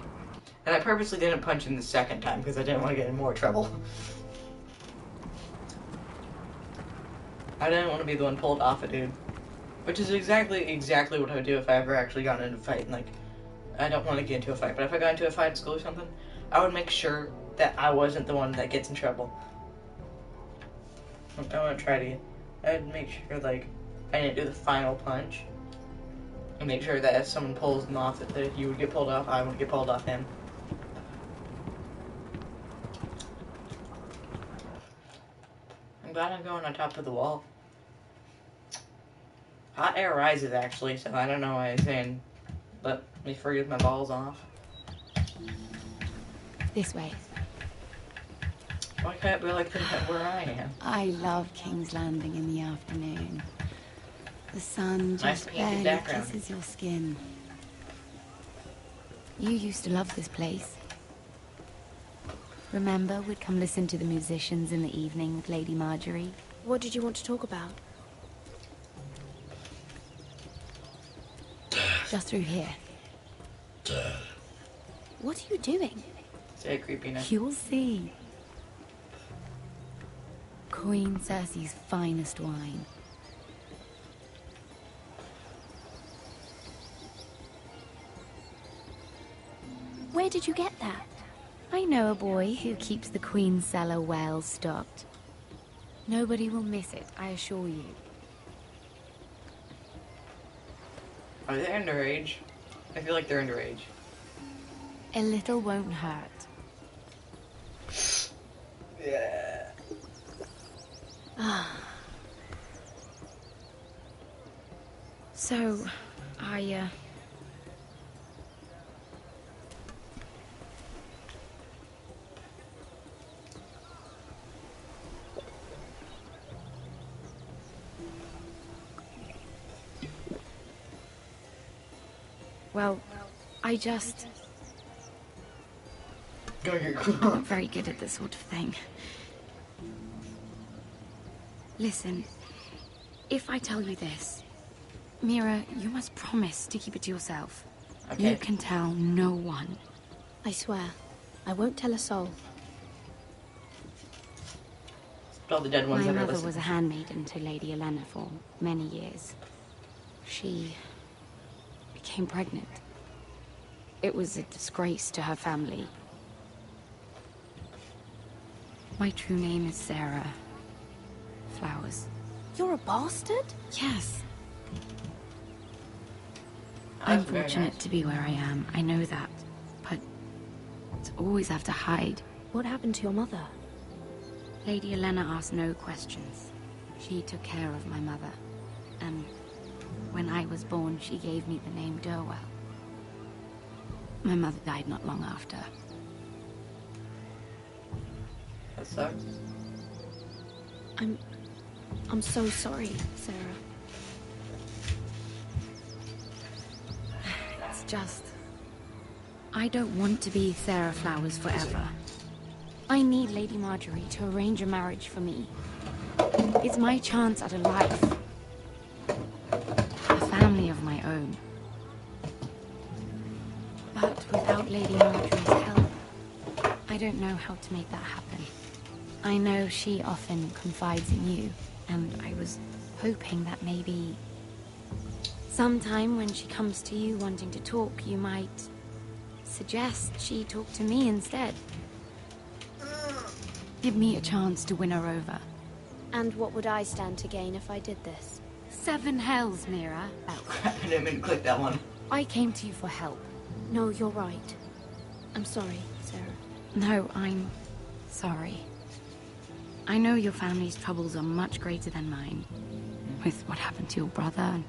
[SPEAKER 1] And I purposely didn't punch him the second time because I didn't want to get in more trouble. I didn't want to be the one pulled off a dude. Which is exactly what I would do if I ever actually got into a fight. And, like, I don't want to get into a fight, but if I got into a fight at school or something, I would make sure that I wasn't the one that gets in trouble. I wouldn't try to. I would make sure, like, I didn't do the final punch. And make sure that if someone pulls him off, that if you would get pulled off, I would get pulled off him. I'm glad I'm going on top of the wall. Hot air rises, actually, so I don't know why I'm saying, let me freeze my balls off.
[SPEAKER 15] This way.
[SPEAKER 1] Why can't we like where I am?
[SPEAKER 15] I love King's Landing in the afternoon. The sun
[SPEAKER 1] Nice
[SPEAKER 15] just
[SPEAKER 1] painted
[SPEAKER 15] barely
[SPEAKER 1] background.
[SPEAKER 15] kisses your skin. You used to love this place. Remember, we'd come listen to the musicians in the evening with Lady Marjorie?
[SPEAKER 3] What did you want to talk about?
[SPEAKER 15] Just through here.
[SPEAKER 3] What are you doing?
[SPEAKER 1] Say creepiness.
[SPEAKER 15] You'll see. Queen Cersei's finest wine.
[SPEAKER 3] Where did you get that?
[SPEAKER 15] I know a boy who keeps the Queen's cellar well stocked. Nobody will miss it, I assure you.
[SPEAKER 1] Are they underage? I feel like they're underage.
[SPEAKER 15] A little won't hurt.
[SPEAKER 1] Yeah.
[SPEAKER 15] So, well, I just... I'm not very good at this sort of thing. Listen, if I tell you this, Mira, you must promise to keep it to yourself.
[SPEAKER 1] Okay.
[SPEAKER 15] You can tell no one.
[SPEAKER 3] I swear, I won't tell a soul.
[SPEAKER 1] All the dead ones
[SPEAKER 15] My
[SPEAKER 1] that are
[SPEAKER 15] mother
[SPEAKER 1] listening.
[SPEAKER 15] was a handmaiden to Lady Elena for many years. She became pregnant. It was a disgrace to her family. My true name is Sarah Flowers.
[SPEAKER 3] You're a bastard?
[SPEAKER 15] Yes.
[SPEAKER 1] That's
[SPEAKER 15] I'm
[SPEAKER 1] very
[SPEAKER 15] fortunate
[SPEAKER 1] nice.
[SPEAKER 15] to be where I am. I know that. But to always have to hide.
[SPEAKER 3] What happened to your mother?
[SPEAKER 15] Lady Elena asked no questions. She took care of my mother. And when I was born, she gave me the name Durwell. My mother died not long after.
[SPEAKER 1] That sucks.
[SPEAKER 3] I'm so sorry, Sarah.
[SPEAKER 15] It's just... I don't want to be Sarah Flowers forever. I need Lady Marjorie to arrange a marriage for me. It's my chance at a life. A family of my own. But without Lady Marjorie's help, I don't know how to make that happen. I know she often confides in you, and I was hoping that maybe sometime when she comes to you wanting to talk, you might suggest she talk to me instead. Give me a chance to win her over.
[SPEAKER 3] And what would I stand to gain if I did this?
[SPEAKER 15] 7 hells, Mira.
[SPEAKER 1] Oh crap, I didn't mean to click that one.
[SPEAKER 15] I came to you for help.
[SPEAKER 3] No, you're right. I'm sorry, Sarah.
[SPEAKER 15] No, I'm sorry. I know your family's troubles are much greater than mine. With what happened to your brother and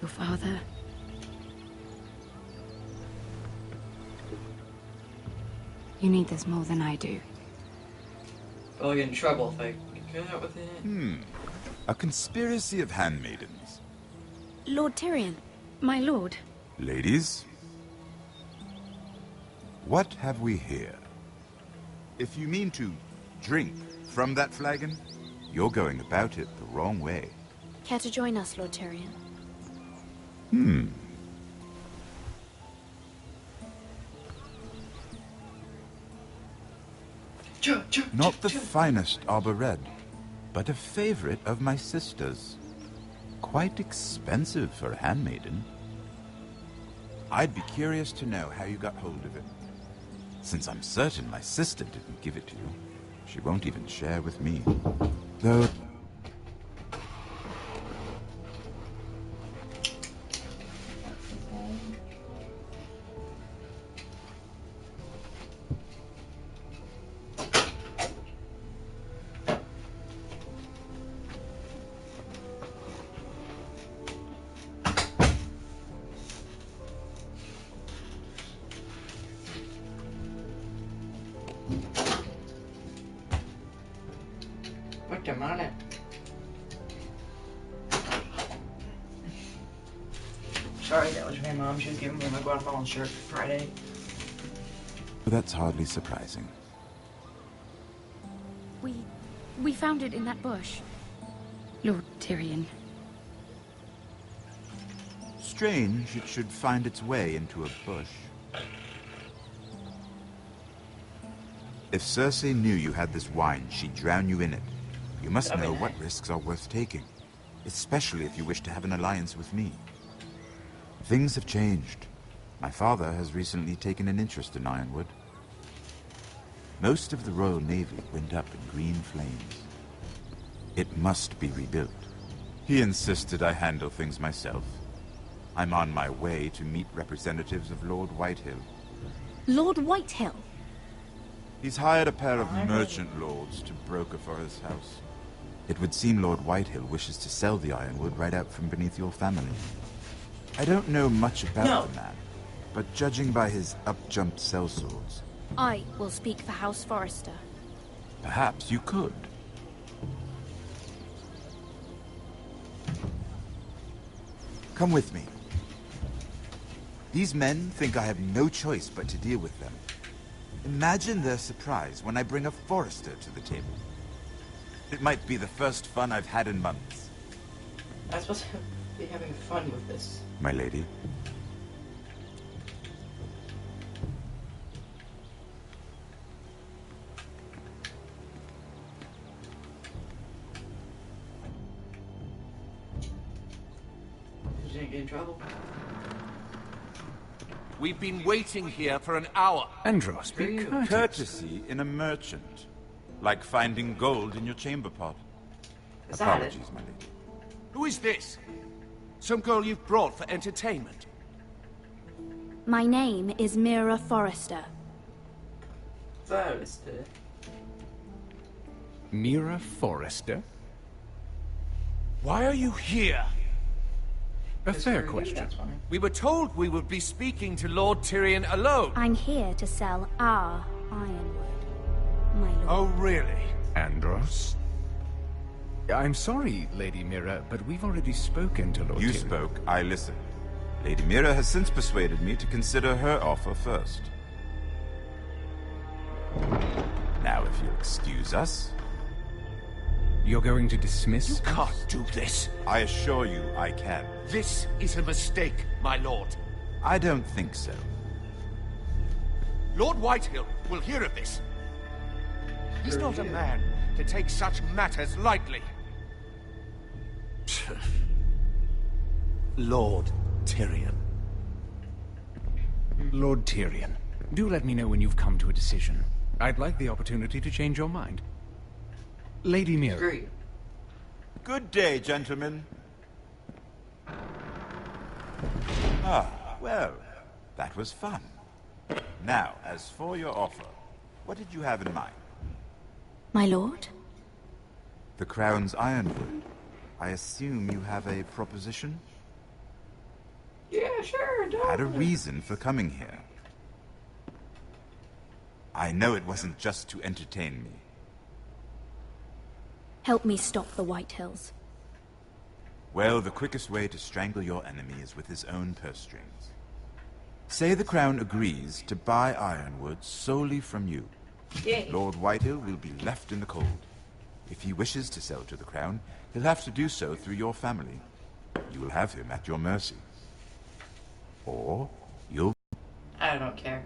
[SPEAKER 15] your father. You need this more than I do.
[SPEAKER 1] I'll get in trouble if I get out with it.
[SPEAKER 18] A conspiracy of handmaidens.
[SPEAKER 3] Lord Tyrion.
[SPEAKER 15] My lord.
[SPEAKER 18] Ladies, what have we here? If you mean to drink from that flagon, you're going about it the wrong way.
[SPEAKER 3] Care to join us, Lord Tyrion?
[SPEAKER 18] Not the finest arbor red, but a favorite of my sister's. Quite expensive for a handmaiden. I'd be curious to know how you got hold of it. Since I'm certain my sister didn't give it to you, she won't even share with me. Though...
[SPEAKER 1] Put them on it. Sorry, that was my mom. She was giving me my Guatemalan shirt for Friday.
[SPEAKER 18] That's hardly surprising.
[SPEAKER 15] We found it in that bush. Lord Tyrion.
[SPEAKER 18] Strange it should find its way into a bush. If Cersei knew you had this wine, she'd drown you in it. You must know what risks are worth taking, especially if you wish to have an alliance with me. Things have changed. My father has recently taken an interest in Ironwood. Most of the Royal Navy went up in green flames. It must be rebuilt. He insisted I handle things myself. I'm on my way to meet representatives of Lord Whitehill.
[SPEAKER 3] Lord Whitehill?
[SPEAKER 18] He's hired a pair of merchant lords to broker for his house. It would seem Lord Whitehill wishes to sell the Ironwood right out from beneath your family. I don't know much about the man, but judging by his up-jumped sellswords,
[SPEAKER 3] I will speak for House Forrester.
[SPEAKER 18] perhaps you could. Come with me. These men think I have no choice but to deal with them. Imagine their surprise when I bring a Forrester to the table. It might be the first fun I've had in months.
[SPEAKER 1] I'm supposed to be having fun with this.
[SPEAKER 18] My lady.
[SPEAKER 1] You didn't get in trouble.
[SPEAKER 17] We've been waiting here for an hour.
[SPEAKER 18] Andros, be courteous. Courtesy in a merchant. Like finding gold in your chamber pot.
[SPEAKER 1] Is that
[SPEAKER 18] Apologies,
[SPEAKER 1] it?
[SPEAKER 18] my lady.
[SPEAKER 17] Who is this? Some girl you've brought for entertainment?
[SPEAKER 3] My name is Mira Forrester.
[SPEAKER 1] Forrester?
[SPEAKER 2] Mira Forrester?
[SPEAKER 17] Why are you here?
[SPEAKER 2] A fair question.
[SPEAKER 17] We were told we would be speaking to Lord Tyrion alone.
[SPEAKER 3] I'm here to sell our Ironwood, my lord.
[SPEAKER 17] Oh, really?
[SPEAKER 2] Andros? I'm sorry, Lady Mira, but we've already spoken to Lord
[SPEAKER 18] You
[SPEAKER 2] Tyrion.
[SPEAKER 18] spoke, I listened. Lady Mira has since persuaded me to consider her offer first. Now, if you'll excuse us...
[SPEAKER 2] You're going to dismiss
[SPEAKER 17] You can't do this.
[SPEAKER 18] I assure you I can.
[SPEAKER 17] This is a mistake, my lord.
[SPEAKER 18] I don't think so.
[SPEAKER 17] Lord Whitehill will hear of this. He's not a man to take such matters lightly.
[SPEAKER 12] Lord Tyrion.
[SPEAKER 2] Lord Tyrion, do let me know when you've come to a decision. I'd like the opportunity to change your mind. Lady Mira.
[SPEAKER 1] Screw you.
[SPEAKER 18] Good day, gentlemen. Ah, well, that was fun. Now, as for your offer, what did you have in mind?
[SPEAKER 15] My lord?
[SPEAKER 18] The Crown's Ironwood. I assume you have a proposition?
[SPEAKER 1] Yeah, sure,
[SPEAKER 18] I had a reason for coming here. I know it wasn't just to entertain me.
[SPEAKER 3] Help me stop the White Hills.
[SPEAKER 18] Well, the quickest way to strangle your enemy is with his own purse strings. Say the Crown agrees to buy Ironwood solely from you.
[SPEAKER 1] Yay.
[SPEAKER 18] Lord Whitehill will be left in the cold. If he wishes to sell to the Crown, he'll have to do so through your family. You will have him at your mercy. Or you'll...
[SPEAKER 1] I don't care.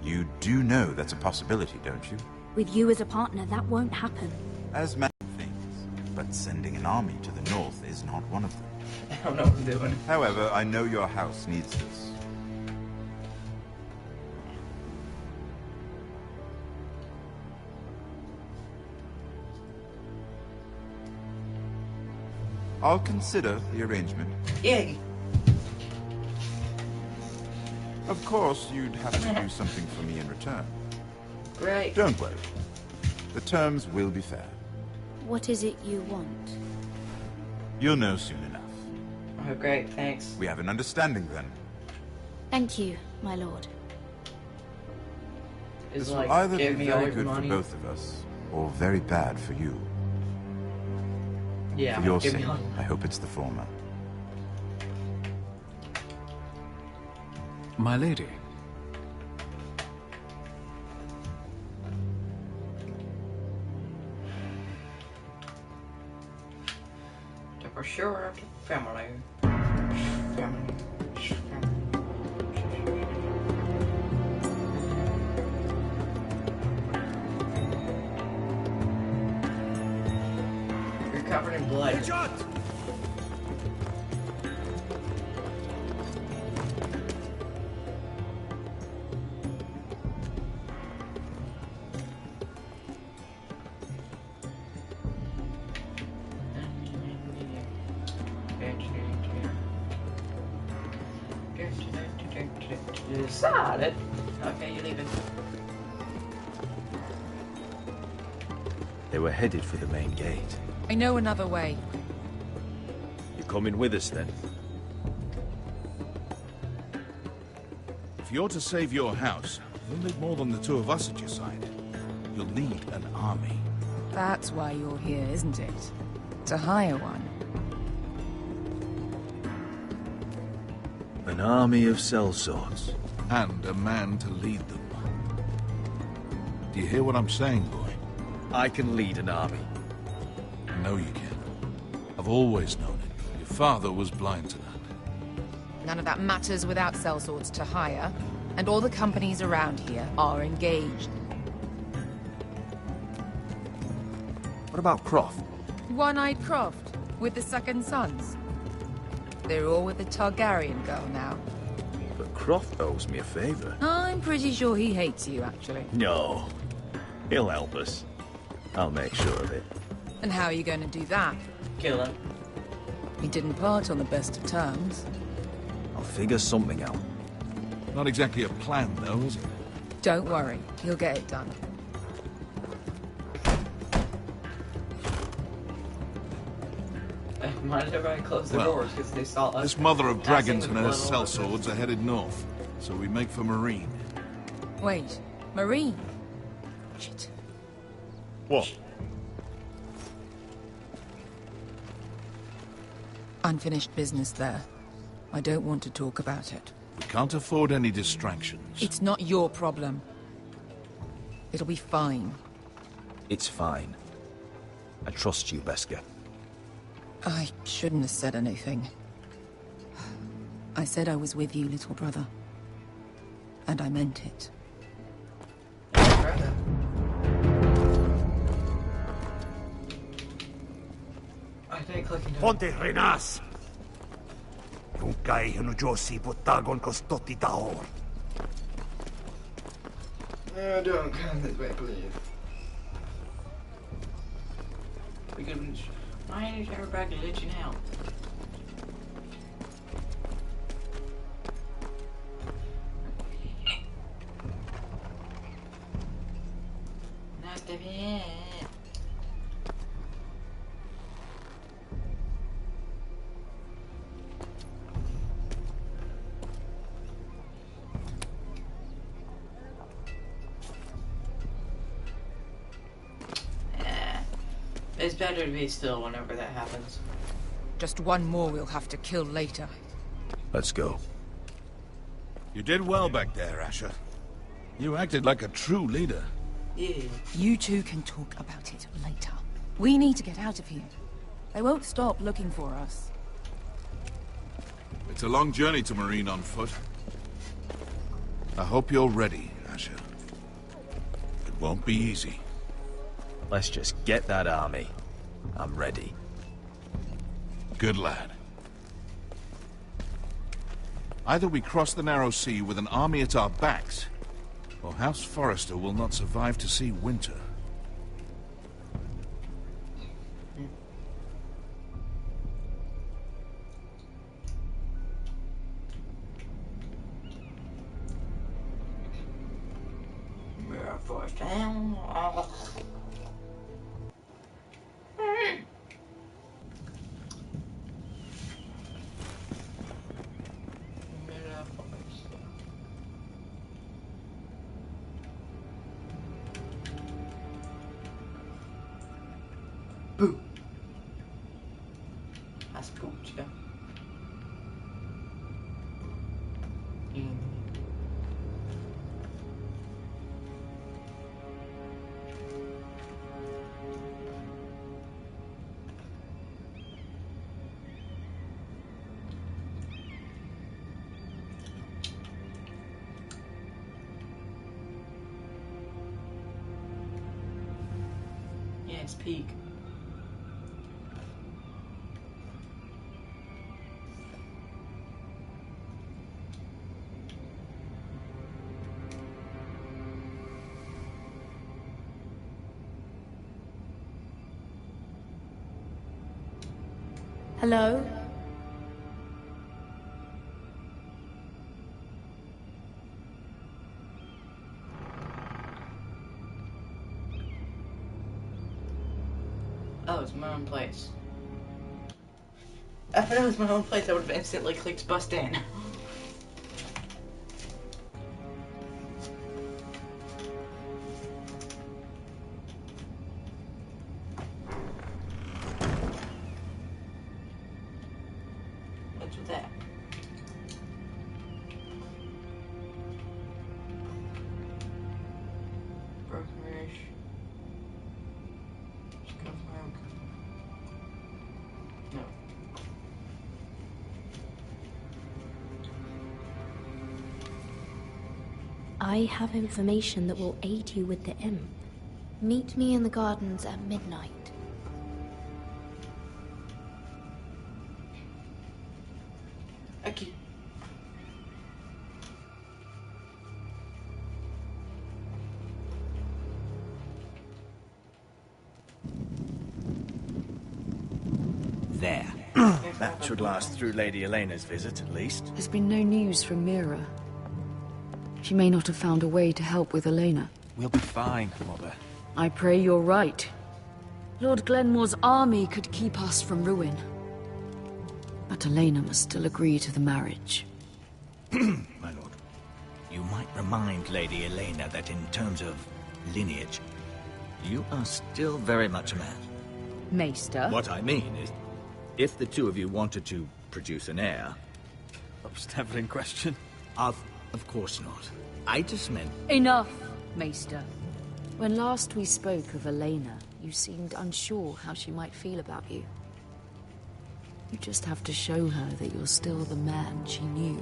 [SPEAKER 18] You do know that's a possibility, don't you?
[SPEAKER 3] With you as a partner, that won't happen.
[SPEAKER 18] As many things, but sending an army to the north is not one of them.
[SPEAKER 1] I don't know what I'm doing.
[SPEAKER 18] However, I know your house needs this. I'll consider the arrangement.
[SPEAKER 1] Yay.
[SPEAKER 18] Of course, you'd have to do something for me in return.
[SPEAKER 1] Great.
[SPEAKER 18] Don't worry. The terms will be fair.
[SPEAKER 3] What is it you want?
[SPEAKER 18] You'll know soon enough.
[SPEAKER 1] Oh, great, thanks.
[SPEAKER 18] We have an understanding then.
[SPEAKER 3] Thank you, my lord.
[SPEAKER 1] Is
[SPEAKER 18] This
[SPEAKER 1] like,
[SPEAKER 18] will either
[SPEAKER 1] give
[SPEAKER 18] be
[SPEAKER 1] me all
[SPEAKER 18] very
[SPEAKER 1] your
[SPEAKER 18] good
[SPEAKER 1] money.
[SPEAKER 18] for both of us, or very bad for you.
[SPEAKER 1] Yeah,
[SPEAKER 18] For your
[SPEAKER 1] give
[SPEAKER 18] sake,
[SPEAKER 1] me all.
[SPEAKER 18] I hope it's the former.
[SPEAKER 2] My lady.
[SPEAKER 1] The brochure of the family. Family. You're covered in blood. Decided. Okay, you're leaving.
[SPEAKER 12] They were headed for the main gate.
[SPEAKER 19] I know another way.
[SPEAKER 12] You're coming with us then?
[SPEAKER 20] If you're to save your house, you'll need more than the two of us at your side. You'll need an army.
[SPEAKER 19] That's why you're here, isn't it? To hire one.
[SPEAKER 12] An army of sellswords.
[SPEAKER 20] And a man to lead them. Do you hear what I'm saying, boy?
[SPEAKER 12] I can lead an army.
[SPEAKER 20] I know you can. I've always known it. Your father was blind to that.
[SPEAKER 19] None of that matters without sellswords to hire. And all the companies around here are engaged.
[SPEAKER 12] What about Croft?
[SPEAKER 19] One-Eyed Croft, with the second sons. They're all with the Targaryen girl now.
[SPEAKER 12] But Croft owes me a favor.
[SPEAKER 19] I'm pretty sure he hates you, actually.
[SPEAKER 12] No. He'll help us. I'll make sure of it.
[SPEAKER 19] And how are you going to do that?
[SPEAKER 1] Kill him.
[SPEAKER 19] He didn't part on the best of terms.
[SPEAKER 12] I'll figure something out.
[SPEAKER 20] Not exactly a plan, though, is it?
[SPEAKER 19] Don't worry, he'll get it done.
[SPEAKER 1] Why did everybody close their
[SPEAKER 20] Well,
[SPEAKER 1] doors? Because they saw us.
[SPEAKER 20] This mother of dragons and her
[SPEAKER 1] passing with
[SPEAKER 20] sellswords are headed north, so we make for Marine.
[SPEAKER 19] Wait, Marine? Shit.
[SPEAKER 12] What?
[SPEAKER 19] Unfinished business there. I don't want to talk about it.
[SPEAKER 20] We can't afford any distractions.
[SPEAKER 19] It's not your problem. It'll be fine.
[SPEAKER 12] It's fine. I trust you, Beskar.
[SPEAKER 19] I shouldn't have said anything. I said I was with you, little brother. And I meant it.
[SPEAKER 1] clicking.
[SPEAKER 8] Ponte renas. Kung kai hanu josi botagon kostotti tahor.
[SPEAKER 1] No, don't come this way, please. Because why is everybody glitching out? Not the bad. It's better to be still whenever that happens.
[SPEAKER 19] Just one more we'll have to kill later.
[SPEAKER 20] Let's go. You did well back there, Asher. You acted like a true leader.
[SPEAKER 1] Yeah.
[SPEAKER 19] You two can talk about it later. We need to get out of here. They won't stop looking for us.
[SPEAKER 20] It's a long journey to Marine on foot. I hope you're ready, Asher. It won't be easy.
[SPEAKER 12] Let's just get that army. I'm ready.
[SPEAKER 20] Good lad. Either we cross the narrow sea with an army at our backs, or House Forrester will not survive to see winter.
[SPEAKER 1] Boo. That's cool, yeah. Yes, peak.
[SPEAKER 11] Hello?
[SPEAKER 1] Oh, it's my own place. If it was my own place, I would have instantly clicked bust in. What's with that? Brokerage. Confirm. No.
[SPEAKER 3] I have information that will aid you with the imp. Meet me in the gardens at midnight.
[SPEAKER 1] Okay.
[SPEAKER 12] There. That should last through Lady Elena's visit, at least.
[SPEAKER 11] There's been no news from Mira. She may not have found a way to help with Elena.
[SPEAKER 12] We'll be fine, Mother.
[SPEAKER 11] I pray you're right. Lord Glenmore's army could keep us from ruin. But Elena must still agree to the marriage.
[SPEAKER 12] My lord. You might remind Lady Elena that in terms of lineage, you are still very much a man.
[SPEAKER 11] Maester?
[SPEAKER 12] What I mean is, if the two of you wanted to produce an heir... That was never in question. Of course not. I just meant...
[SPEAKER 11] Enough, Maester. When last we spoke of Elena, you seemed unsure how she might feel about you. You just have to show her that you're still the man she knew.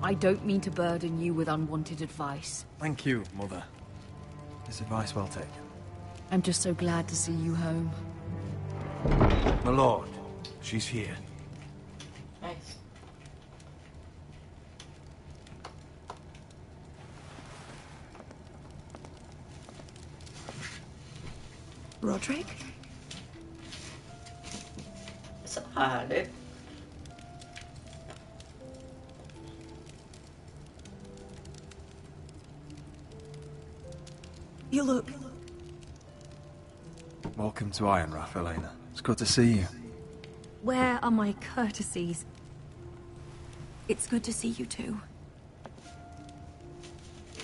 [SPEAKER 11] I don't mean to burden you with unwanted advice.
[SPEAKER 12] Thank you, Mother. This advice well taken.
[SPEAKER 11] I'm just so glad to see you home.
[SPEAKER 7] My lord, she's here.
[SPEAKER 1] Nice.
[SPEAKER 19] Roderick?
[SPEAKER 1] It's odd.
[SPEAKER 19] You look...
[SPEAKER 21] Welcome to Ironrath, Elena. It's good to see you.
[SPEAKER 19] Where are my courtesies? It's good to see you too.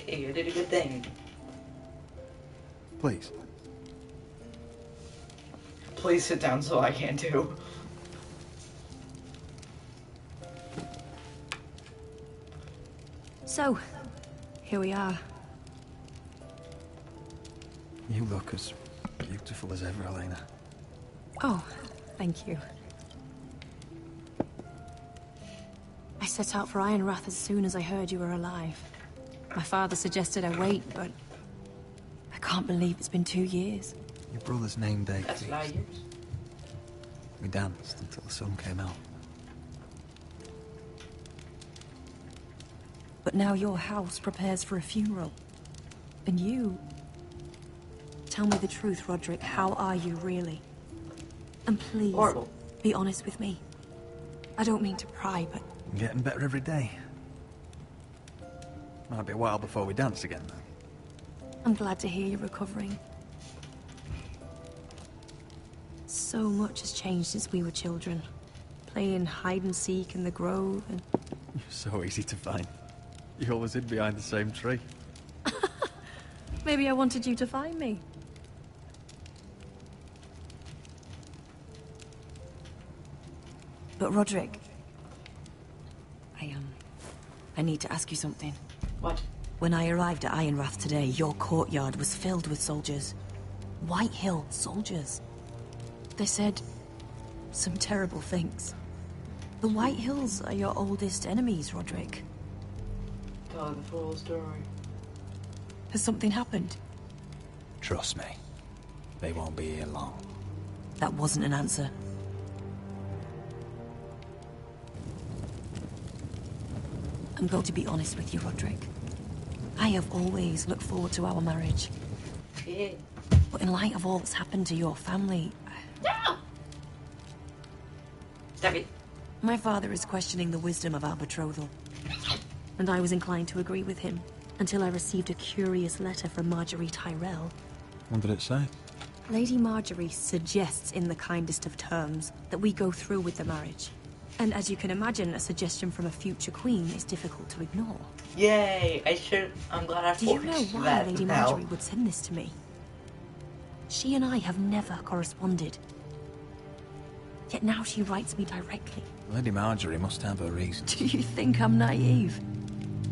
[SPEAKER 1] Hey, you did a good thing.
[SPEAKER 21] Please.
[SPEAKER 1] Please sit down so I can too.
[SPEAKER 19] So, here we are.
[SPEAKER 21] You look as beautiful as ever, Elena.
[SPEAKER 19] Oh, thank you. I set out for Ironrath as soon as I heard you were alive. My father suggested I wait, but I can't believe it's been 2 years.
[SPEAKER 21] Your brother's name day
[SPEAKER 1] That's
[SPEAKER 21] feast.
[SPEAKER 1] 5 years.
[SPEAKER 21] We danced until the sun came out.
[SPEAKER 19] But now your house prepares for a funeral. And you... Tell me the truth, Roderick. How are you, really? And please,
[SPEAKER 1] Horrible.
[SPEAKER 19] be honest with me. I don't mean to pry, but...
[SPEAKER 21] I'm getting better every day. Might be a while before we dance again, though.
[SPEAKER 19] I'm glad to hear you're recovering. So much has changed since we were children. Playing hide and seek in the grove and...
[SPEAKER 21] You're so easy to find. You always hid behind the same tree.
[SPEAKER 19] Maybe I wanted you to find me. But Roderick... I need to ask you something.
[SPEAKER 1] What?
[SPEAKER 19] When I arrived at Ironrath today, your courtyard was filled with soldiers. White Hill soldiers. They said some terrible things. The White Hills are your oldest enemies, Roderick.
[SPEAKER 1] Tell the full story.
[SPEAKER 19] Has something happened?
[SPEAKER 21] Trust me. They won't be here long.
[SPEAKER 19] That wasn't an answer. I'm going to be honest with you, Roderick. I have always looked forward to our marriage.
[SPEAKER 1] Yeah.
[SPEAKER 19] But in light of all that's happened to your family...
[SPEAKER 1] No! Stop it.
[SPEAKER 19] My father is questioning the wisdom of our betrothal. And I was inclined to agree with him, until I received a curious letter from Marjorie Tyrell.
[SPEAKER 21] What did it say?
[SPEAKER 19] Lady Marjorie suggests in the kindest of terms that we go through with the marriage. And as you can imagine, a suggestion from a future queen is difficult to ignore.
[SPEAKER 1] Yay! I'm glad I
[SPEAKER 19] Do you know
[SPEAKER 1] forged
[SPEAKER 19] why
[SPEAKER 1] that
[SPEAKER 19] Lady
[SPEAKER 1] now.
[SPEAKER 19] Marjorie would send this to me? She and I have never corresponded. Yet now she writes me directly.
[SPEAKER 21] Lady Marjorie must have her reasons.
[SPEAKER 19] Do you think I'm naive?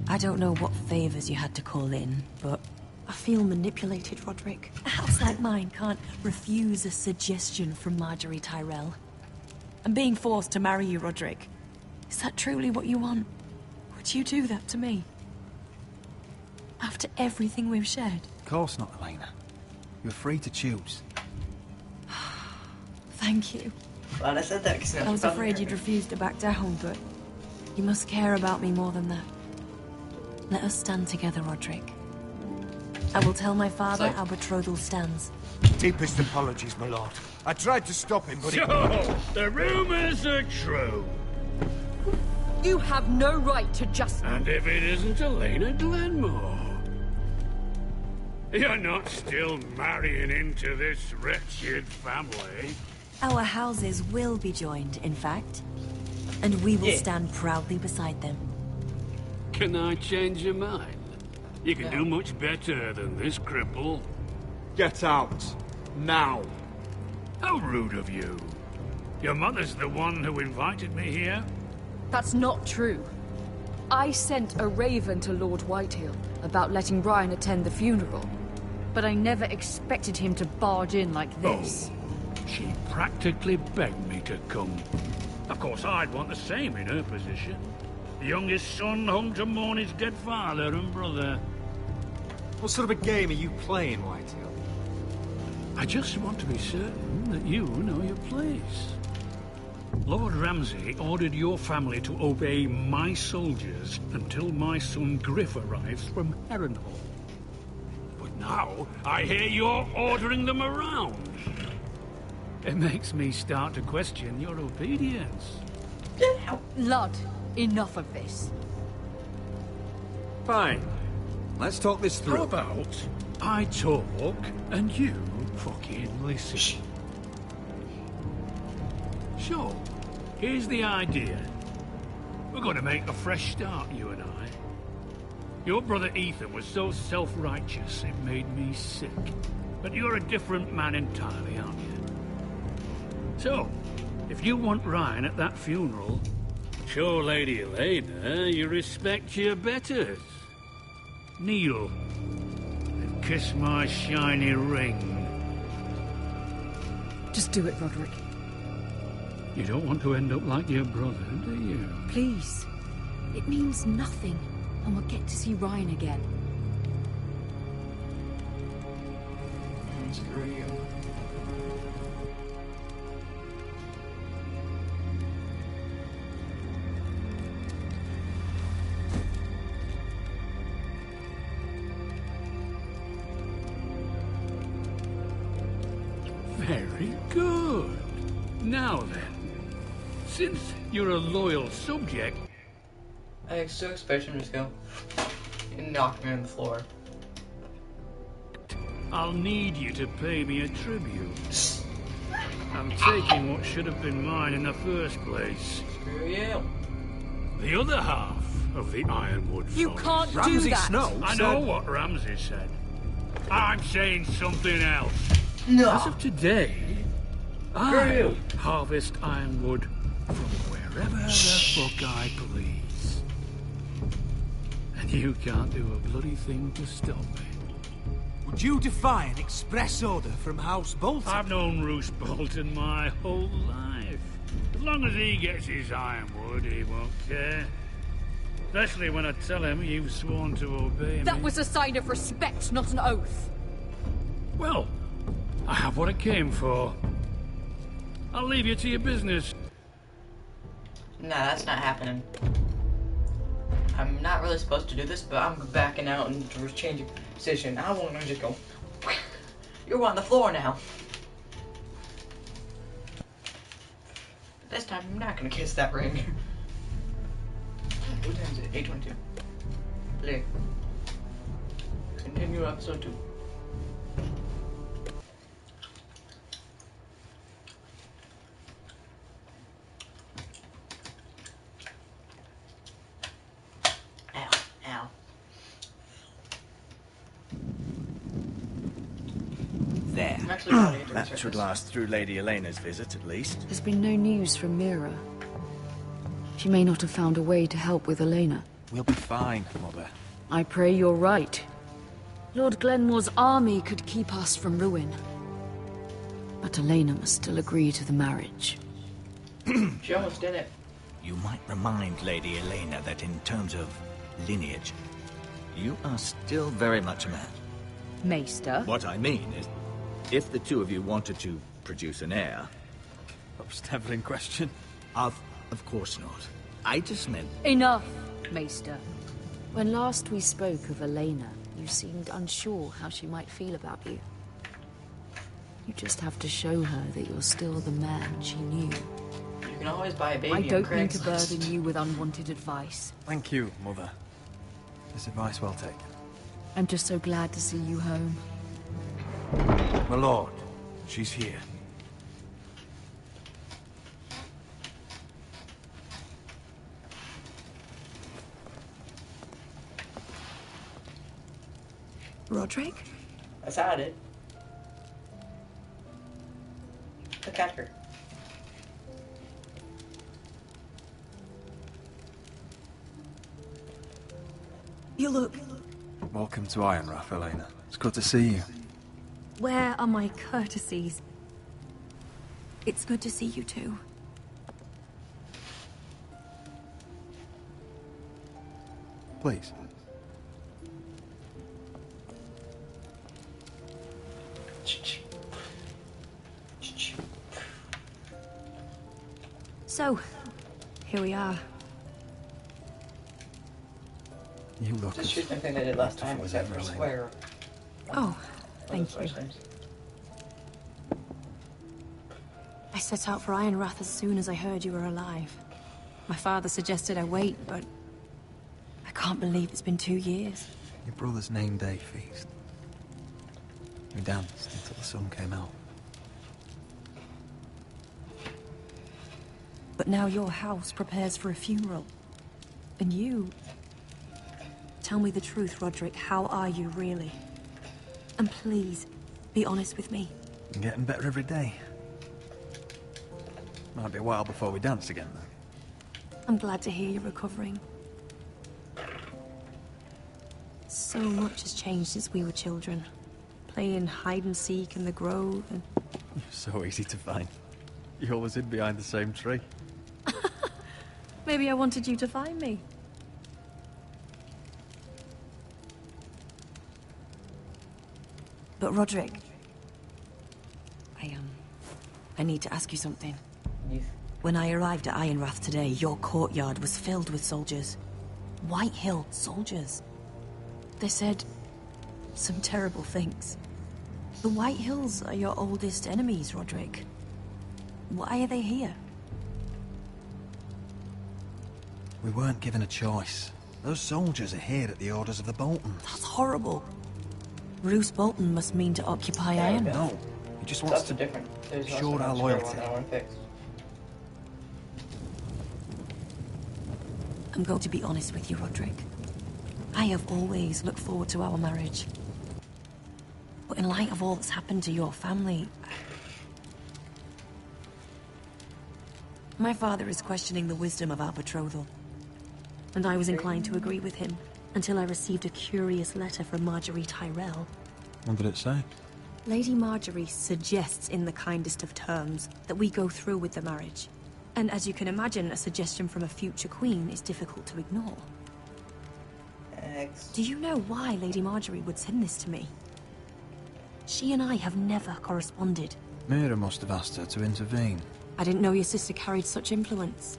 [SPEAKER 19] I don't know what favors you had to call in, but I feel manipulated, Roderick. A house like mine can't refuse a suggestion from Marjorie Tyrell. I'm being forced to marry you, Roderick. Is that truly what you want? Would you do that to me? After everything we've shared?
[SPEAKER 21] Of course not, Elena. You're free to choose.
[SPEAKER 19] Thank you.
[SPEAKER 1] Glad I said that, because
[SPEAKER 19] I was afraid you'd refuse to back down, but you must care about me more than that. Let us stand together, Roderick. I will tell my father our betrothal stands.
[SPEAKER 8] Deepest apologies, my lord. I tried to stop him, but he...
[SPEAKER 22] So, the rumors are true.
[SPEAKER 11] You have no right to just...
[SPEAKER 22] And if it isn't Elena Glenmore? You're not still marrying into this wretched family?
[SPEAKER 19] Our houses will be joined, in fact. And we will stand proudly beside them.
[SPEAKER 22] Can I change your mind? You can do much better than this cripple. Get out. Now. How rude of you. Your mother's the one who invited me here?
[SPEAKER 11] That's not true. I sent a raven to Lord Whitehill about letting Brian attend the funeral. But I never expected him to barge in like this.
[SPEAKER 22] Oh, she practically begged me to come. Of course, I'd want the same in her position. The youngest son home to mourn his dead father and brother.
[SPEAKER 10] What sort of a game are you playing, Whitehill?
[SPEAKER 22] I just want to be certain that you know your place. Lord Ramsay ordered your family to obey my soldiers until my son Griff arrives from Harrenhal. But now, I hear you're ordering them around. It makes me start to question your obedience.
[SPEAKER 11] Lud, enough of this.
[SPEAKER 9] Fine. Let's talk this through.
[SPEAKER 22] How about I talk and you fucking listen? So, here's the idea. We're going to make a fresh start, you and I. Your brother Ethan was so self-righteous it made me sick. But you're a different man entirely, aren't you? So, if you want Ryan at that funeral, show Lady Elena you respect your betters. Kneel and kiss my shiny ring.
[SPEAKER 11] Just do it, Roderick.
[SPEAKER 22] You don't want to end up like your brother, do you?
[SPEAKER 11] Please. It means nothing, and we'll get to see Ryan again.
[SPEAKER 1] Screw you.
[SPEAKER 22] Very good. Now then, since you're a loyal subject...
[SPEAKER 1] I still expect him to just go and knock me on the floor.
[SPEAKER 22] I'll need you to pay me a tribute. I'm taking what should have been mine in the first place.
[SPEAKER 1] Screw you.
[SPEAKER 22] The other half of the Ironwood
[SPEAKER 11] You
[SPEAKER 22] Forest.
[SPEAKER 11] can't do
[SPEAKER 22] Ramsay
[SPEAKER 11] that.
[SPEAKER 22] Snow I know what Ramsay said. I'm saying something else.
[SPEAKER 1] No.
[SPEAKER 22] As of today, I harvest Ironwood from wherever the fuck I please. And you can't do a bloody thing to stop me.
[SPEAKER 10] Would you defy an express order from House Bolton?
[SPEAKER 22] I've known Roose Bolton my whole life. As long as he gets his Ironwood, he won't care. Especially when I tell him you've sworn to obey me.
[SPEAKER 11] That was a sign of respect, not an oath.
[SPEAKER 22] Well, I have what I came for. I'll leave you to your business.
[SPEAKER 1] Nah, that's not happening. I'm not really supposed to do this, but I'm backing out and changing position. I want to just go. You're on the floor now. This time, I'm not gonna kiss that ring. What time is it? 8:22. Play. Continue episode 2.
[SPEAKER 12] There. That should last through Lady Elena's visit, at least.
[SPEAKER 11] There's been no news from Mira. She may not have found a way to help with Elena.
[SPEAKER 21] We'll be fine, Mother.
[SPEAKER 11] I pray you're right. Lord Glenmore's army could keep us from ruin. But Elena must still agree to the marriage.
[SPEAKER 1] She almost did it.
[SPEAKER 12] You might remind Lady Elena that in terms of lineage, you are still very much a man.
[SPEAKER 11] Maester?
[SPEAKER 12] What I mean is, if the two of you wanted to produce an heir...
[SPEAKER 21] That was never in question.
[SPEAKER 12] Of course not. I just meant...
[SPEAKER 11] Enough, Maester. When last we spoke of Elena, you seemed unsure how she might feel about you. You just have to show her that you're still the man she knew.
[SPEAKER 1] You can always buy a baby.
[SPEAKER 11] I don't mean to
[SPEAKER 1] Craigslist.
[SPEAKER 11] burden you with unwanted advice.
[SPEAKER 21] Thank you, Mother. This advice well taken.
[SPEAKER 11] I'm just so glad to see you home.
[SPEAKER 8] My lord, she's here.
[SPEAKER 19] Roderick?
[SPEAKER 1] That's how I did. Look at her.
[SPEAKER 19] You look...
[SPEAKER 21] Welcome to Ironrath, Elena. It's good to see you.
[SPEAKER 19] Where are my courtesies? It's good to see you too.
[SPEAKER 21] Please.
[SPEAKER 19] So, here we are.
[SPEAKER 21] You look
[SPEAKER 1] Just shoot anything they did last time, except for swear.
[SPEAKER 19] Oh, thank you. I set out for Ironrath as soon as I heard you were alive. My father suggested I wait, but I can't believe it's been 2 years.
[SPEAKER 21] Your brother's name day feast. We danced until the sun came out.
[SPEAKER 19] But now your house prepares for a funeral. And you... Tell me the truth, Roderick. How are you, really? And please, be honest with me.
[SPEAKER 21] I'm getting better every day. Might be a while before we dance again, though.
[SPEAKER 19] I'm glad to hear you're recovering. So much has changed since we were children. Playing hide-and-seek in the grove and...
[SPEAKER 21] You're so easy to find. You always hid behind the same tree.
[SPEAKER 19] Maybe I wanted you to find me. But Roderick... I need to ask you something.
[SPEAKER 1] Yes.
[SPEAKER 19] When I arrived at Ironrath today, your courtyard was filled with soldiers. White Hill soldiers. They said some terrible things. The White Hills are your oldest enemies, Roderick. Why are they here?
[SPEAKER 21] We weren't given a choice. Those soldiers are here at the orders of the Boltons.
[SPEAKER 19] That's horrible. Roose Bolton must mean to occupy Iron.
[SPEAKER 21] No, he just wants to ensure our loyalty.
[SPEAKER 19] I'm going to be honest with you, Roderick. I have always looked forward to our marriage. But in light of all that's happened to your family... My father is questioning the wisdom of our betrothal. And I was inclined to agree with him, until I received a curious letter from Marjorie Tyrell.
[SPEAKER 21] What did it say?
[SPEAKER 19] Lady Marjorie suggests in the kindest of terms that we go through with the marriage. And as you can imagine, a suggestion from a future queen is difficult to ignore. Do you know why Lady Marjorie would send this to me? She and I have never corresponded.
[SPEAKER 21] Mira must have asked her to intervene.
[SPEAKER 19] I didn't know your sister carried such influence.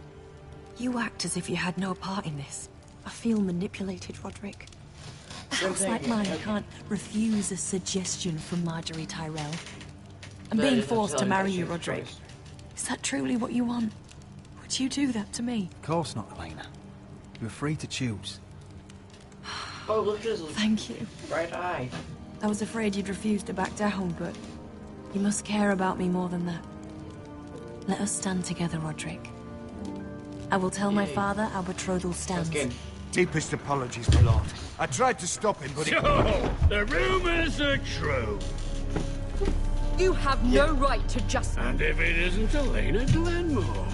[SPEAKER 19] You act as if you had no part in this. I feel manipulated, Roderick. A house like mine can't refuse a suggestion from Marjorie Tyrell. I'm being forced to marry you, Roderick. Is that truly what you want? Would you do that to me?
[SPEAKER 21] Of course not, Elena. You're free to choose.
[SPEAKER 1] Oh, look at his
[SPEAKER 19] Thank you.
[SPEAKER 1] right eye.
[SPEAKER 19] I was afraid you'd refuse to back down, but you must care about me more than that. Let us stand together, Roderick. I will tell my father our betrothal stands.
[SPEAKER 8] Deepest apologies, my lord. I tried to stop him, but
[SPEAKER 22] So, the rumors are true.
[SPEAKER 11] You have no right to just...
[SPEAKER 22] And if it isn't Elena Glenmore?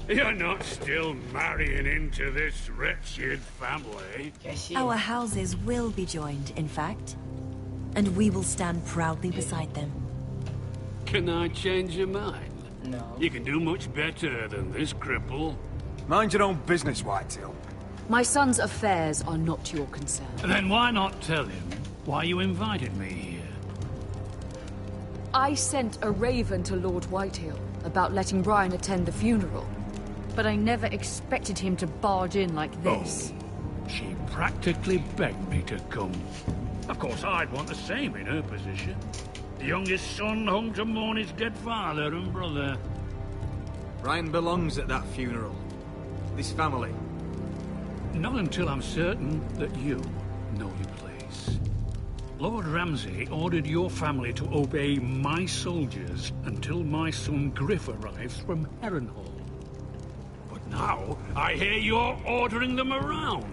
[SPEAKER 22] You're not still marrying into this wretched family.
[SPEAKER 19] Our houses will be joined, in fact. And we will stand proudly beside them.
[SPEAKER 22] Can I change your mind?
[SPEAKER 1] No.
[SPEAKER 22] You can do much better than this cripple.
[SPEAKER 10] Mind your own business, Whitetail.
[SPEAKER 11] My son's affairs are not your concern.
[SPEAKER 22] Then why not tell him why you invited me here?
[SPEAKER 11] I sent a raven to Lord Whitehill about letting Brian attend the funeral. But I never expected him to barge in like this.
[SPEAKER 22] Oh, she practically begged me to come. Of course, I'd want the same in her position. The youngest son home to mourn his dead father and brother.
[SPEAKER 10] Brian belongs at that funeral. This family.
[SPEAKER 22] Not until I'm certain that you know your place. Lord Ramsay ordered your family to obey my soldiers until my son Griff arrives from Harrenhal. But now, I hear you're ordering them around.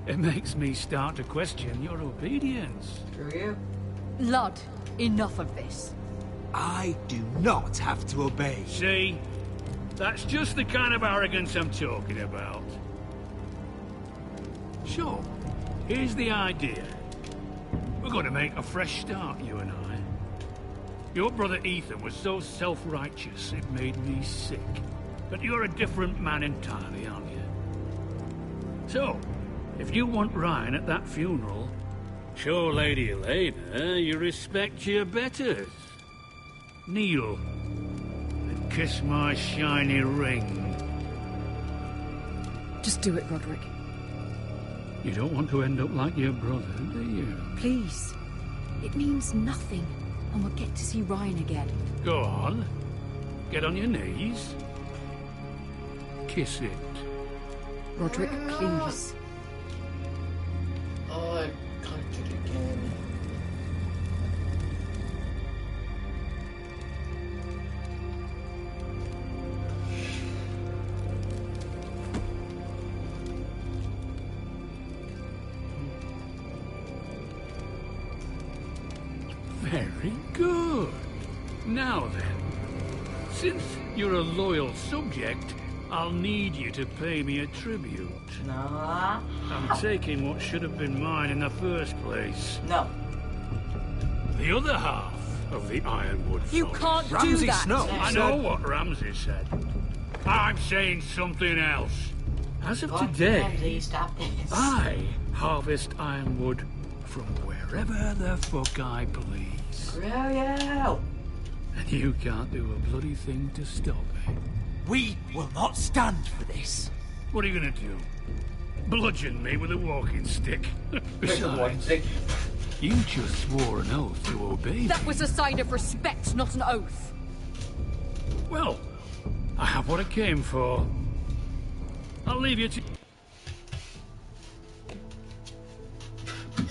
[SPEAKER 22] It makes me start to question your obedience.
[SPEAKER 1] Screw you.
[SPEAKER 11] Lud, enough of this.
[SPEAKER 10] I do not have to obey.
[SPEAKER 22] See? That's just the kind of arrogance I'm talking about. So, here's the idea. We're going to make a fresh start, you and I. Your brother Ethan was so self-righteous it made me sick. But you're a different man entirely, aren't you? So, if you want Ryan at that funeral, show Lady Elena you respect your betters. Kneel and kiss my shiny ring?
[SPEAKER 11] Just do it, Roderick.
[SPEAKER 22] You don't want to end up like your brother, do you?
[SPEAKER 11] Please. It means nothing, and we'll get to see Ryan again.
[SPEAKER 22] Go on. Get on your knees. Kiss it.
[SPEAKER 11] Roderick, please.
[SPEAKER 1] Oh, I clicked it again.
[SPEAKER 22] Very good. Now then, since you're a loyal subject, I'll need you to pay me a tribute.
[SPEAKER 1] Nah.
[SPEAKER 22] I'm taking what should have been mine in the first place.
[SPEAKER 1] No.
[SPEAKER 22] The other half of the Ironwood
[SPEAKER 11] You
[SPEAKER 22] Forest.
[SPEAKER 11] can't do
[SPEAKER 22] Ramsay
[SPEAKER 11] that.
[SPEAKER 22] Snow. I know what Ramsay said. I'm saying something else. As of today,
[SPEAKER 1] Ramsay, stop this.
[SPEAKER 22] I harvest ironwood from wherever the fuck I please.
[SPEAKER 1] Screw.
[SPEAKER 22] And you can't do a bloody thing to stop me.
[SPEAKER 12] We will not stand for this.
[SPEAKER 22] What are you gonna do? Bludgeon me with a walking stick? Besides, you just swore an oath to obey me.
[SPEAKER 11] That was a sign of respect, not an oath.
[SPEAKER 22] Well, I have what I came for. I'll leave you to...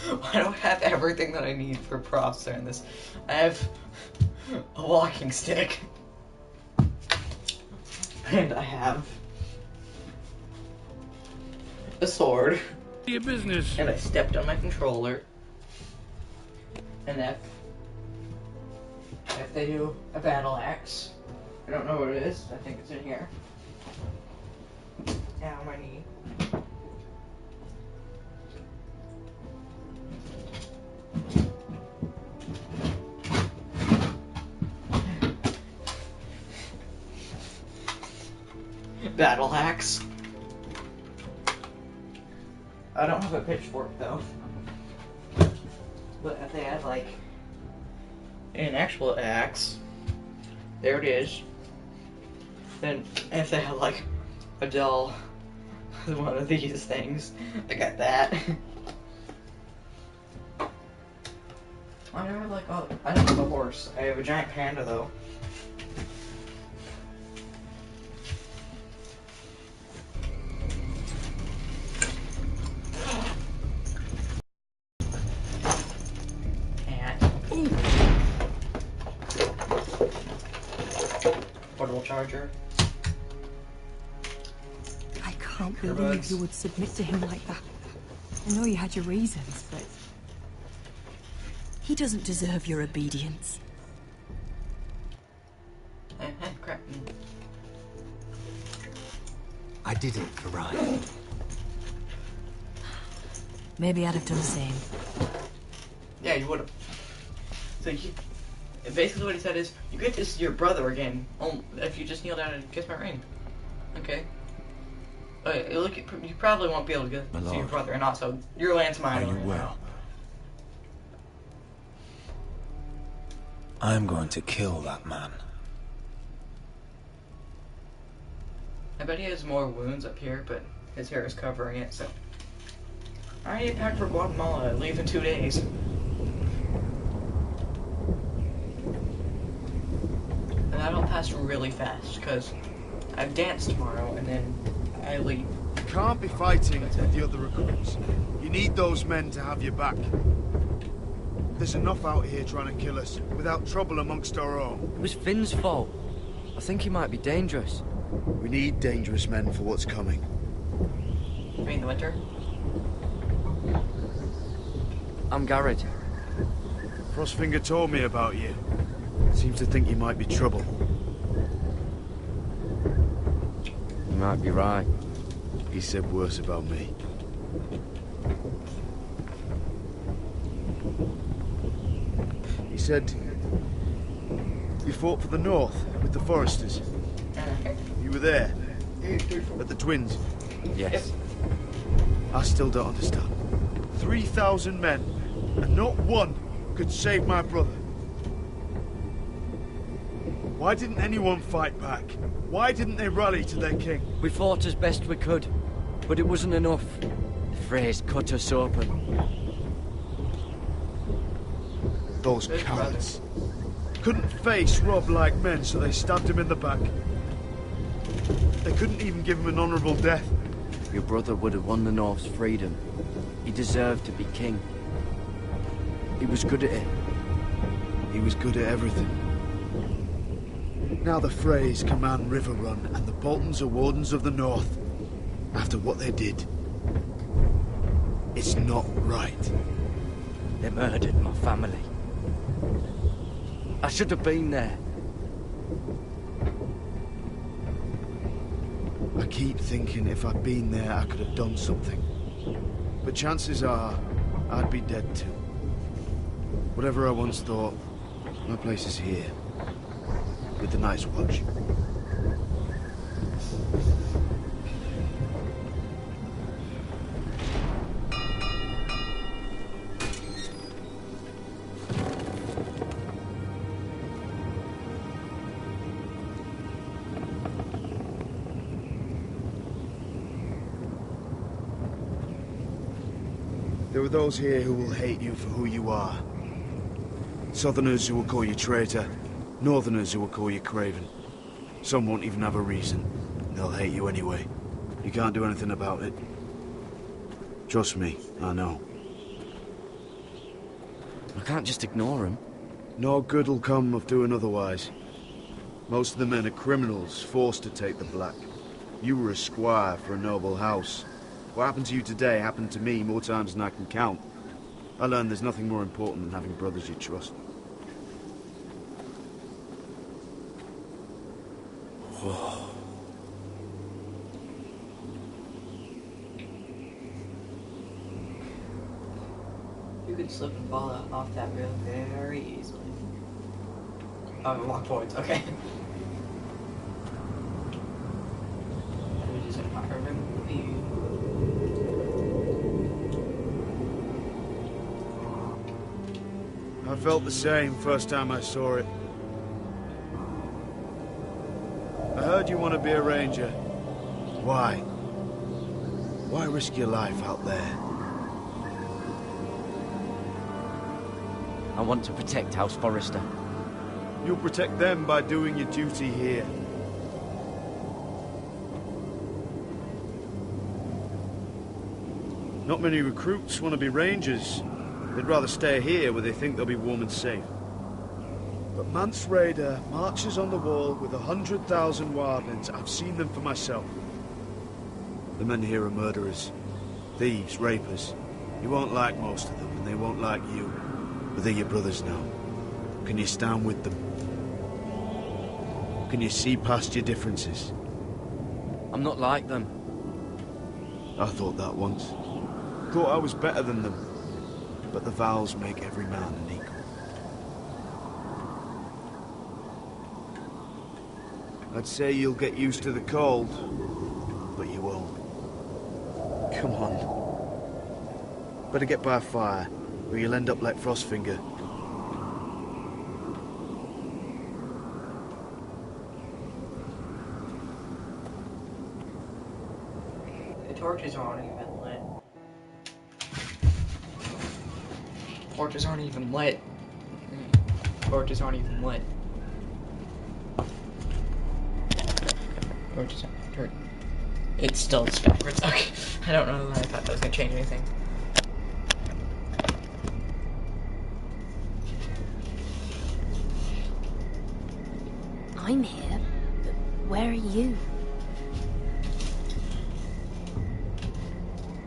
[SPEAKER 1] Why do I have everything that I need for props during this? I have a walking stick. And I have a sword.
[SPEAKER 22] Your business.
[SPEAKER 1] And I stepped on my controller. And if they do a battle axe, I don't know what it is. I think it's in here. Ow, my knee. Battle axe. I don't have a pitchfork though. But if they had like an actual axe, there it is. Then if they had like a dull one of these things, I got that. I don't have like I don't have a horse. I have a giant panda though. Portable charger.
[SPEAKER 19] I can't believe you would submit to him like that. I know you had your reasons, but he doesn't deserve your obedience.
[SPEAKER 1] Crap.
[SPEAKER 21] I did it for Ryan.
[SPEAKER 19] Maybe I'd have done the same.
[SPEAKER 1] Yeah, you would have. So basically what he said is, you get to see your brother again if you just kneel down and kiss my ring. Okay. Look, you probably won't be able to see your brother or not, so your land's mine.
[SPEAKER 21] Are you well? I'm going to kill that man.
[SPEAKER 1] I bet he has more wounds up here, but his hair is covering it, so. I need to pack for Guatemala. I leave in 2 days. And that'll pass really fast, because I have dance tomorrow, and then I leave.
[SPEAKER 6] You can't be fighting with the other recruits. You need those men to have your back. There's enough out here trying to kill us, without trouble amongst our own.
[SPEAKER 4] It was Finn's fault. I think he might be dangerous.
[SPEAKER 6] We need dangerous men for what's coming.
[SPEAKER 1] You mean the winter?
[SPEAKER 4] I'm Garrett.
[SPEAKER 6] Frostfinger told me about you. Seems to think you might be trouble.
[SPEAKER 4] You might be right.
[SPEAKER 6] He said worse about me. He said you fought for the North with the Foresters. You were there at the Twins.
[SPEAKER 4] Yes.
[SPEAKER 6] I still don't understand. 3,000 men, and not one could save my brother. Why didn't anyone fight back? Why didn't they rally to their king?
[SPEAKER 4] We fought as best we could, but it wasn't enough. The Freys cut us open.
[SPEAKER 6] Those cowards. Couldn't face Rob like men, so they stabbed him in the back. They couldn't even give him an honourable death.
[SPEAKER 4] Your brother would have won the North's freedom. He deserved to be king. He was good at it.
[SPEAKER 6] He was good at everything. Now the Freys command Riverrun, and the Boltons are Wardens of the North. After what they did. It's not right.
[SPEAKER 4] They murdered my family. I should have been there.
[SPEAKER 6] I keep thinking if I'd been there, I could have done something. But chances are, I'd be dead too. Whatever I once thought, my place is here. With the Night's Watch. There are those here who will hate you for who you are. Southerners who will call you traitor, Northerners who will call you craven. Some won't even have a reason. They'll hate you anyway. You can't do anything about it. Trust me, I know.
[SPEAKER 4] I can't just ignore them.
[SPEAKER 6] No good will come of doing otherwise. Most of the men are criminals, forced to take the black. You were a squire for a noble house. What happened to you today happened to me more times than I can count. I learned there's nothing more important than having brothers you trust.
[SPEAKER 1] Whoa. You could slip and fall off that rail very easily. Oh, walk forwards, okay. We just admire him view.
[SPEAKER 6] I felt the same first time I saw it. I heard you want to be a ranger. Why? Why risk your life out there?
[SPEAKER 4] I want to protect House Forrester.
[SPEAKER 6] You'll protect them by doing your duty here. Not many recruits want to be rangers. They'd rather stay here where they think they'll be warm and safe. But Mance Rayder marches on the wall with 100,000 wildlings. I've seen them for myself. The men here are murderers. Thieves, rapers. You won't like most of them, and they won't like you. But they're your brothers now. Can you stand with them? Can you see past your differences?
[SPEAKER 4] I'm not like them.
[SPEAKER 6] I thought that once. Thought I was better than them. But the vows make every man an equal. I'd say you'll get used to the cold, but you won't. Come on. Better get by a fire, or you'll end up like Frostfinger.
[SPEAKER 1] The torches aren't even lit. Torches aren't even lit. Torches aren't even lit. Torches aren't. It's still backwards. Okay. I don't know if I thought that was gonna change anything.
[SPEAKER 3] I'm here, but where are you?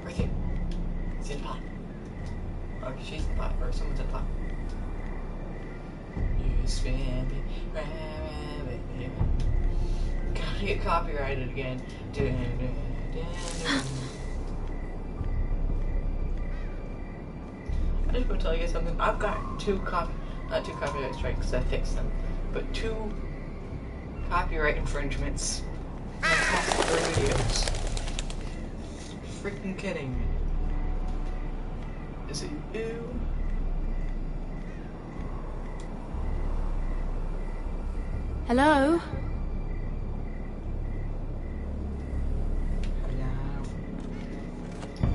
[SPEAKER 1] Right here. It's in the pot. Oh, she's in the pot, or someone's in the pot. You spin me, rabbit. Gotta get copyrighted again. Dun, dun, dun, dun. I just want to tell you guys something. I've got not two copyright strikes. I fixed them, but 2 copyright infringements in the past 3 videos. Freaking kidding me. Is it you?
[SPEAKER 11] Hello?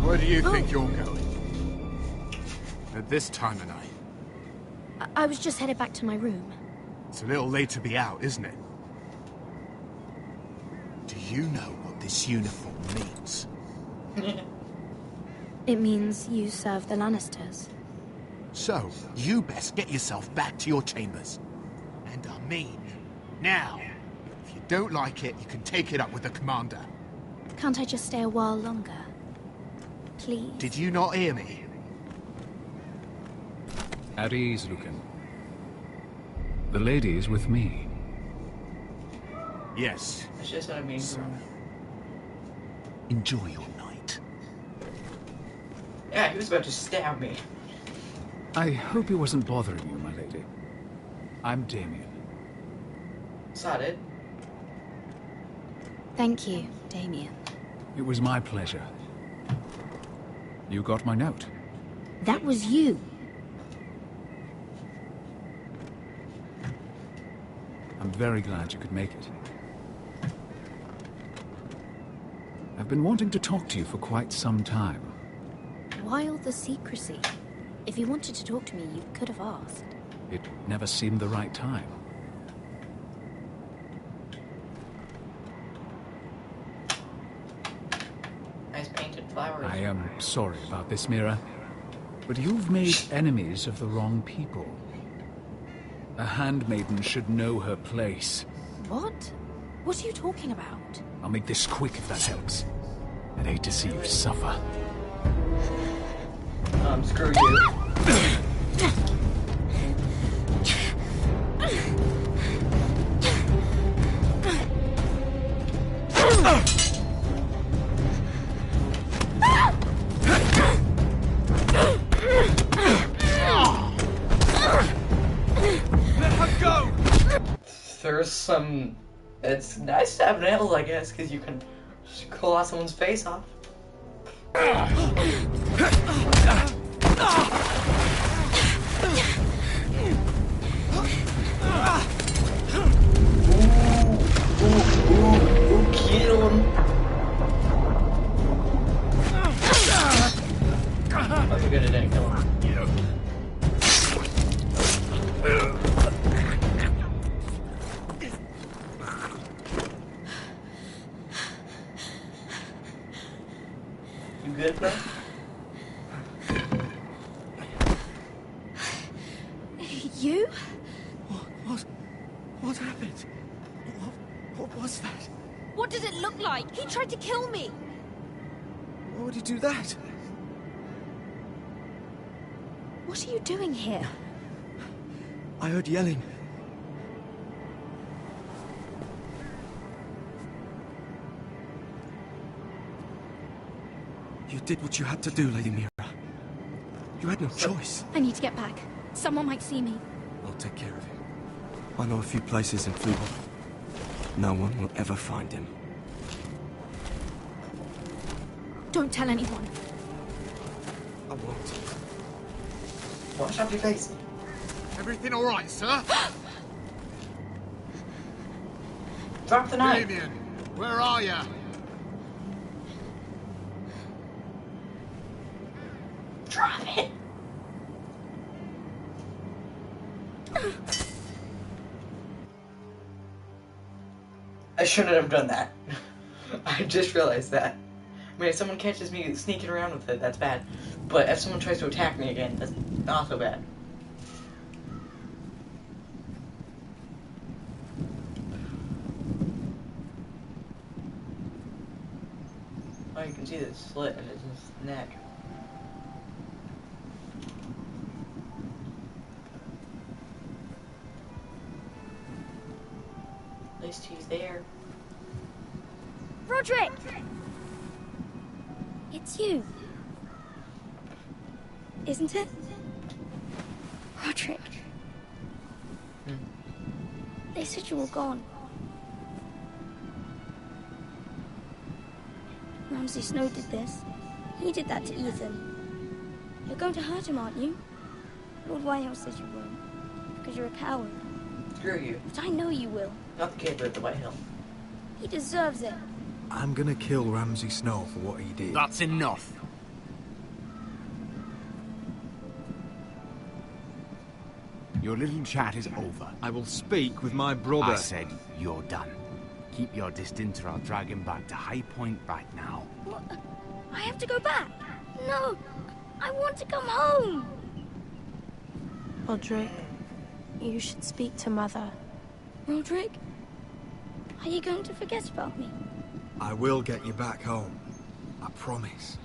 [SPEAKER 17] Where do you think you're going? At this time of night?
[SPEAKER 3] I was just headed back to my room.
[SPEAKER 17] It's a little late to be out, isn't it? Do you know what this uniform means?
[SPEAKER 3] It means you serve the Lannisters.
[SPEAKER 17] So, you best get yourself back to your chambers. And I mean, now. If you don't like it, you can take it up with the commander.
[SPEAKER 3] Can't I just stay a while longer? Please?
[SPEAKER 17] Did you not hear me?
[SPEAKER 2] At ease, Lucan. The lady is with me.
[SPEAKER 17] Yes.
[SPEAKER 1] That's just what I mean.
[SPEAKER 17] So, enjoy your night.
[SPEAKER 1] Yeah, he was about to stab me.
[SPEAKER 2] I hope he wasn't bothering you, my lady. I'm Damien.
[SPEAKER 1] Saw it.
[SPEAKER 3] Thank you, Damien.
[SPEAKER 2] It was my pleasure. You got my note.
[SPEAKER 3] That was you.
[SPEAKER 2] I'm very glad you could make it. I've been wanting to talk to you for quite some time.
[SPEAKER 3] Why all the secrecy? If you wanted to talk to me, you could have asked.
[SPEAKER 2] It never seemed the right time.
[SPEAKER 1] Nice painted flowers.
[SPEAKER 2] I am sorry about this, Mira, but you've made enemies of the wrong people. A handmaiden should know her place.
[SPEAKER 3] What? What are you talking about?
[SPEAKER 2] I'll make this quick if that helps. I'd hate to see you suffer.
[SPEAKER 1] Screw you. There's some... It's nice to have nails, I guess, because you can just claw someone's face off. Ooh, kill him. Oh, you're good at it, kill him. You good, bro?
[SPEAKER 3] You?
[SPEAKER 10] What happened? What was that?
[SPEAKER 3] What did it look like? He tried to kill me!
[SPEAKER 10] Why would he do that?
[SPEAKER 3] What are you doing here?
[SPEAKER 10] I heard yelling. You did what you had to do, Lady Mira. You had no choice.
[SPEAKER 3] I need to get back. Someone might see me.
[SPEAKER 10] I'll take care of him. I know a few places in Fluor. No one will ever find him.
[SPEAKER 3] Don't tell anyone.
[SPEAKER 10] I won't.
[SPEAKER 1] Wash up your face.
[SPEAKER 17] Everything all right, sir?
[SPEAKER 1] Drop the knife.
[SPEAKER 17] Damien, where are you?
[SPEAKER 1] Drop it. I shouldn't have done that. I just realized that. I mean, if someone catches me sneaking around with it, that's bad. But if someone tries to attack me again, that's not so bad. Oh, you can see the slit in his neck. At least he's there.
[SPEAKER 3] Roderick! It's you. Isn't it? Roderick. They said you were gone. Ramsay Snow did this. He did that to Ethan. You're going to hurt him, aren't you? Lord Whitehouse says you won't. Because you're a coward.
[SPEAKER 1] Screw you.
[SPEAKER 13] But I know you will.
[SPEAKER 1] Not the kid with the white hill.
[SPEAKER 13] He deserves it.
[SPEAKER 9] I'm gonna kill Ramsay Snow for what he did.
[SPEAKER 10] That's enough.
[SPEAKER 17] Your little chat is over.
[SPEAKER 9] I will speak with my brother.
[SPEAKER 17] I said you're done. Keep your distance or I'll drag him back to High Point right now.
[SPEAKER 13] What? I have to go back. No, I want to come home.
[SPEAKER 3] Roderick, you should speak to Mother.
[SPEAKER 13] Roderick, are you going to forget about me?
[SPEAKER 9] I will get you back home. I promise.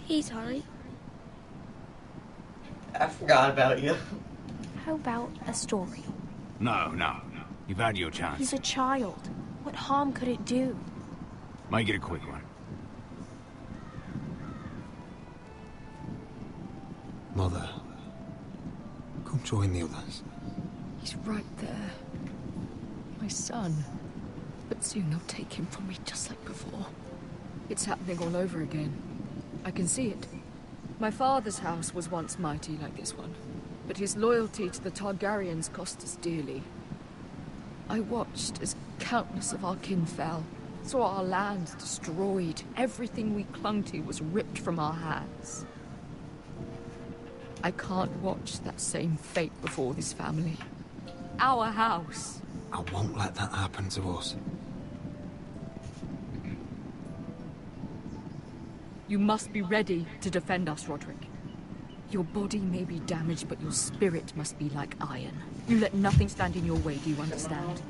[SPEAKER 13] Please hurry.
[SPEAKER 1] I forgot about you.
[SPEAKER 3] How about a story?
[SPEAKER 17] No. You've had your chance.
[SPEAKER 3] He's a child. What harm could it do?
[SPEAKER 17] Make it a quick one.
[SPEAKER 7] Mother, come join the others.
[SPEAKER 11] He's right there. My son. But soon they'll take him from me just like before. It's happening all over again. I can see it. My father's house was once mighty like this one, but his loyalty to the Targaryens cost us dearly. I watched as countless of our kin fell, saw our lands destroyed, everything we clung to was ripped from our hands. I can't watch that same fate before this family. Our house.
[SPEAKER 7] I won't let that happen to us.
[SPEAKER 11] You must be ready to defend us, Roderick. Your body may be damaged, but your spirit must be like iron. You let nothing stand in your way, do you understand?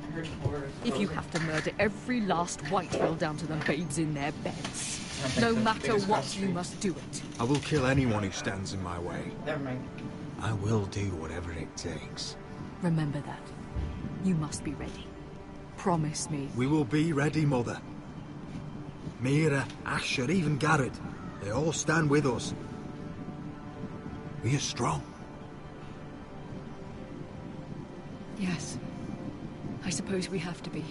[SPEAKER 11] If you have to murder every last Whitewell down to the babes in their beds, no matter what, you must do it.
[SPEAKER 9] I will kill anyone who stands in my way.
[SPEAKER 1] Never mind.
[SPEAKER 7] I will do whatever it takes.
[SPEAKER 11] Remember that. You must be ready. Promise me.
[SPEAKER 9] We will be ready, Mother. Mira, Asher, even Garrett. They all stand with us. We are strong.
[SPEAKER 11] Yes. I suppose we have to be.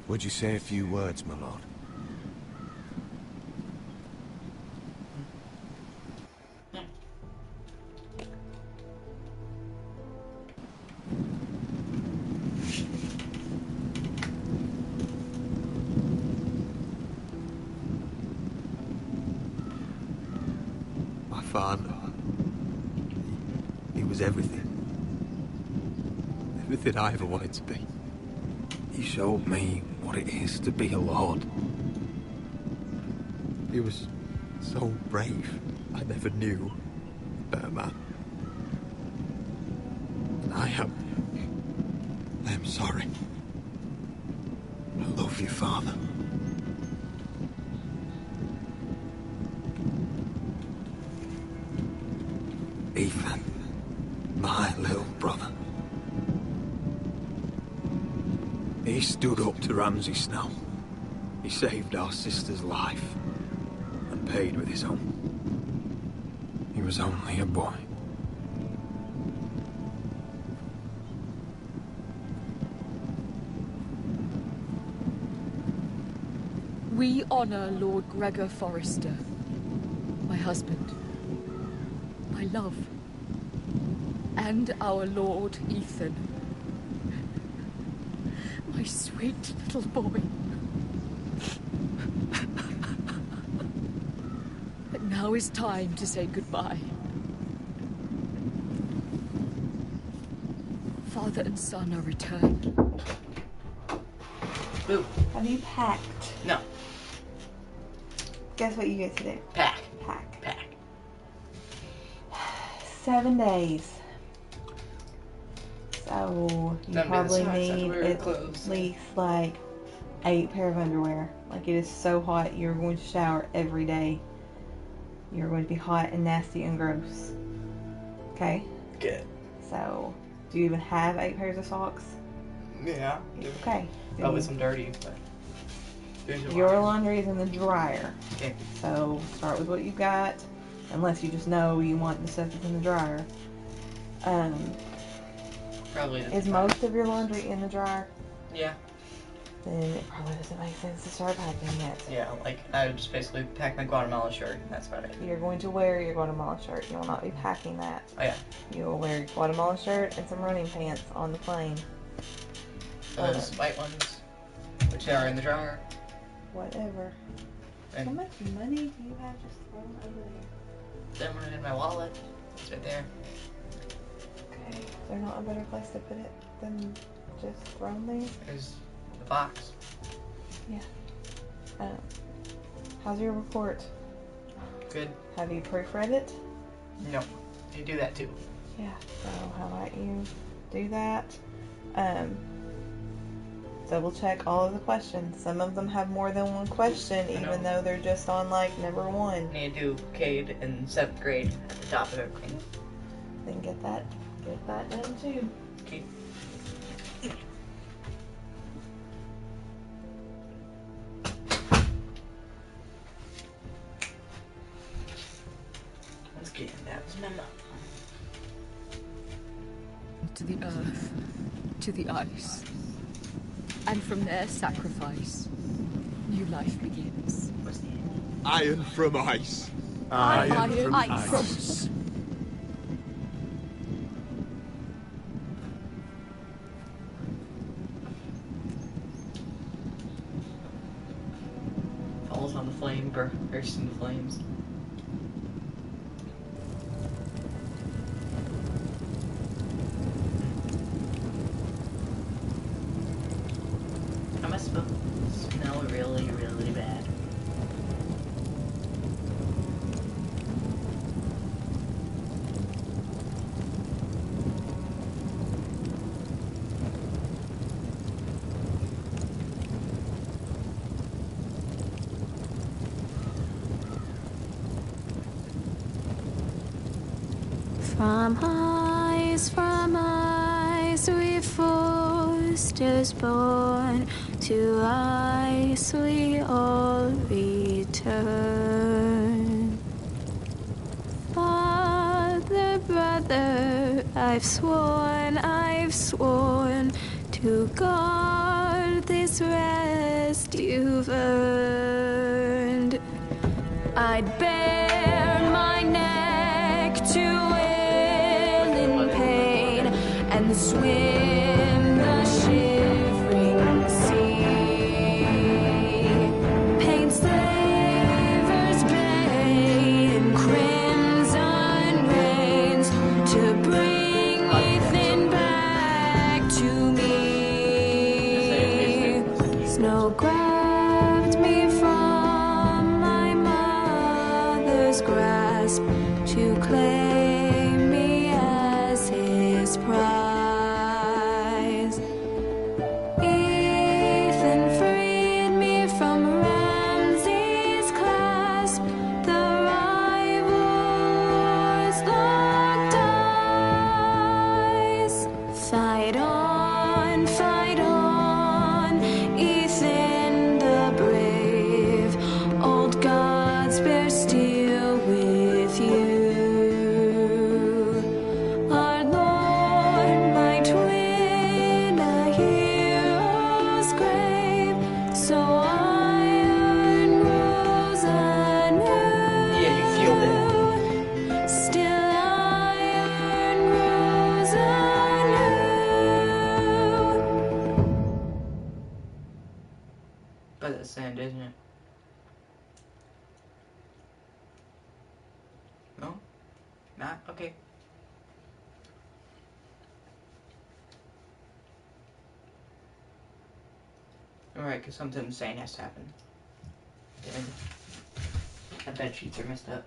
[SPEAKER 17] Would you say a few words, my lord?
[SPEAKER 9] My father. He was everything. Everything I ever wanted to be. He showed me what it is to be a lord. He was so brave. I never knew a better man. And I am sorry. I love you, Father. Ethan, my little brother. He stood up to Ramsay Snow. He saved our sister's life and paid with his own. He was only a boy.
[SPEAKER 11] We honor Lord Gregor Forrester, my husband, my love, and our Lord Ethan, my sweet little boy. But now is time to say goodbye. Father and son are returned.
[SPEAKER 1] Boo.
[SPEAKER 14] Have you packed?
[SPEAKER 1] No.
[SPEAKER 14] Guess what you get to do?
[SPEAKER 1] Pack.
[SPEAKER 14] Pack.
[SPEAKER 1] Pack.
[SPEAKER 14] 7 days. So you probably need at least like 8 pair of underwear. Like, it is so hot, you're going to shower every day. You're going to be hot and nasty and gross. Okay?
[SPEAKER 1] Good.
[SPEAKER 14] So, do you even have 8 pairs of socks?
[SPEAKER 1] Yeah.
[SPEAKER 14] Okay.
[SPEAKER 1] Probably some dirty, but...
[SPEAKER 14] Your laundry is in the dryer.
[SPEAKER 1] Okay.
[SPEAKER 14] So, start with what you got. Unless you just know you want the stuff that's in the dryer.
[SPEAKER 1] Probably
[SPEAKER 14] is most of your laundry in the dryer?
[SPEAKER 1] Yeah.
[SPEAKER 14] then it probably doesn't make sense to start packing yet.
[SPEAKER 1] Yeah, like, I would just basically pack my Guatemala shirt, and that's about it.
[SPEAKER 14] You're going to wear your Guatemala shirt. You will not be packing that.
[SPEAKER 1] Oh, yeah.
[SPEAKER 14] You will wear your Guatemala shirt and some running pants on the plane.
[SPEAKER 1] Those white ones, which are in the dryer.
[SPEAKER 14] Whatever.
[SPEAKER 1] And
[SPEAKER 14] how much money do you have just thrown over there?
[SPEAKER 1] then in my wallet. It's right there.
[SPEAKER 14] Okay. Is there not a better place to put it than just thrown there?
[SPEAKER 1] There's the box.
[SPEAKER 14] Yeah. How's your report?
[SPEAKER 1] Good.
[SPEAKER 14] Have you proofread it?
[SPEAKER 1] No. You do that too.
[SPEAKER 14] Yeah. So how about you do that? Double check all of the questions. Some of them have more than one question, even though they're just on like number 1.
[SPEAKER 1] Need to do Cade in 7th grade at the top of everything.
[SPEAKER 14] Then get that done too.
[SPEAKER 1] Okay. Let's get in that was my mom.
[SPEAKER 11] To the earth, to the ice. And from their sacrifice, new life begins.
[SPEAKER 17] Iron from ice.
[SPEAKER 11] Iron from ice.
[SPEAKER 1] Falls on the flame, bursts in the flames. I must smell really, really bad.
[SPEAKER 5] From ice we foresters born, to ice we all return. Father, brother, I've sworn to guard this rest you've earned. I'd bare my neck to and swim the shivering sea. Paint Slaver's Bay in crimson rains to bring Ethan back to me. Snow grabbed me from my mother's grasp to claim me as his prize.
[SPEAKER 1] Sand, isn't it? No? Not? Okay. Alright, because something insane has to happen. And the bed sheets are messed up.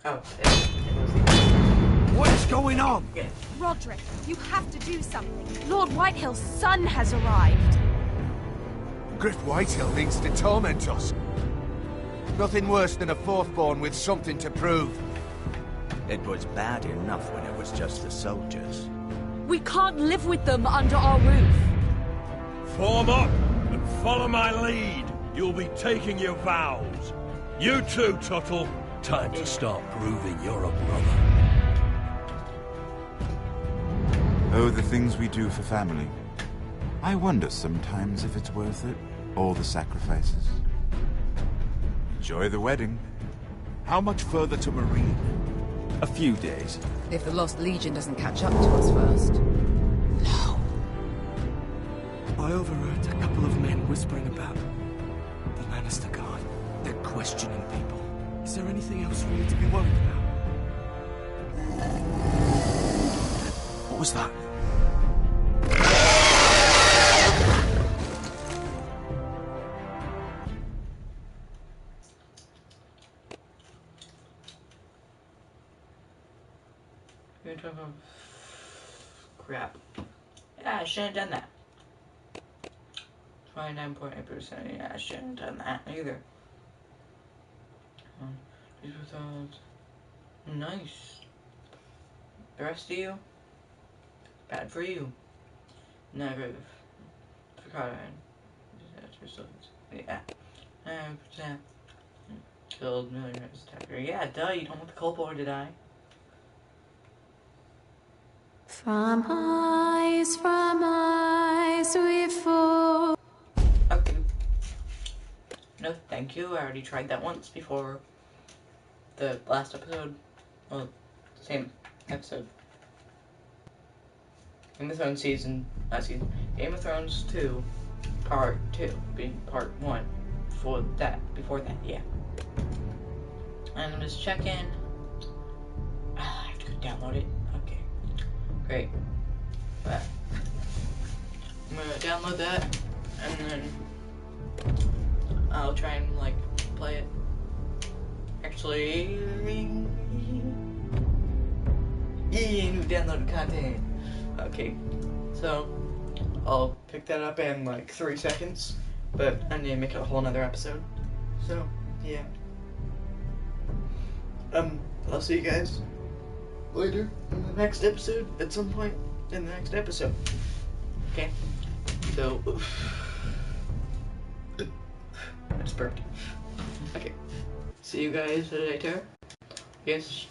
[SPEAKER 1] Oh,
[SPEAKER 8] What's going on?
[SPEAKER 3] Roderick, you have to do something. Lord Whitehill's son has arrived.
[SPEAKER 8] Griff Whitehill means to torment us. Nothing worse than a fourthborn with something to prove.
[SPEAKER 12] It was bad enough when it was just the soldiers.
[SPEAKER 11] We can't live with them under our roof.
[SPEAKER 16] Form up and follow my lead. You'll be taking your vows. You too, Tuttle.
[SPEAKER 7] Time to start proving you're a brother.
[SPEAKER 15] Oh, the things we do for family. I wonder sometimes if it's worth it, all the sacrifices. Enjoy the wedding.
[SPEAKER 20] How much further to Marine?
[SPEAKER 12] A few days.
[SPEAKER 18] If the Lost Legion doesn't catch up to us first.
[SPEAKER 10] I overheard a couple of men whispering about the Lannister Guard. They're questioning people. Is there anything else for you to be worried about?
[SPEAKER 20] What was that?
[SPEAKER 1] You're talking about crap. Yeah, I shouldn't have done that. 29.8%. Yeah, I shouldn't have done that either. These results. Nice. The rest of you, bad for you. Negative. Forgot yeah. 9%. Killed millionaires attacker. Yeah, duh, you don't want the Kobold to die.
[SPEAKER 5] From eyes we fall.
[SPEAKER 1] Okay. No, thank you. I already tried that once before the last episode. Well, same episode. Game of Thrones season, not season. Game of Thrones 2, part 2, being part 1. Before that, yeah. And I'm just checking. I have to go download it. Okay. Great. But I'm gonna download that, and then I'll try and, like, play it. Actually, new downloaded content. Okay, so I'll pick that up in like 3 seconds, but I need to make it a whole nother episode. So, yeah. I'll see you guys later in the next episode, at some point in the next episode. Okay, so I just burped. Okay, see you guys later. Yes.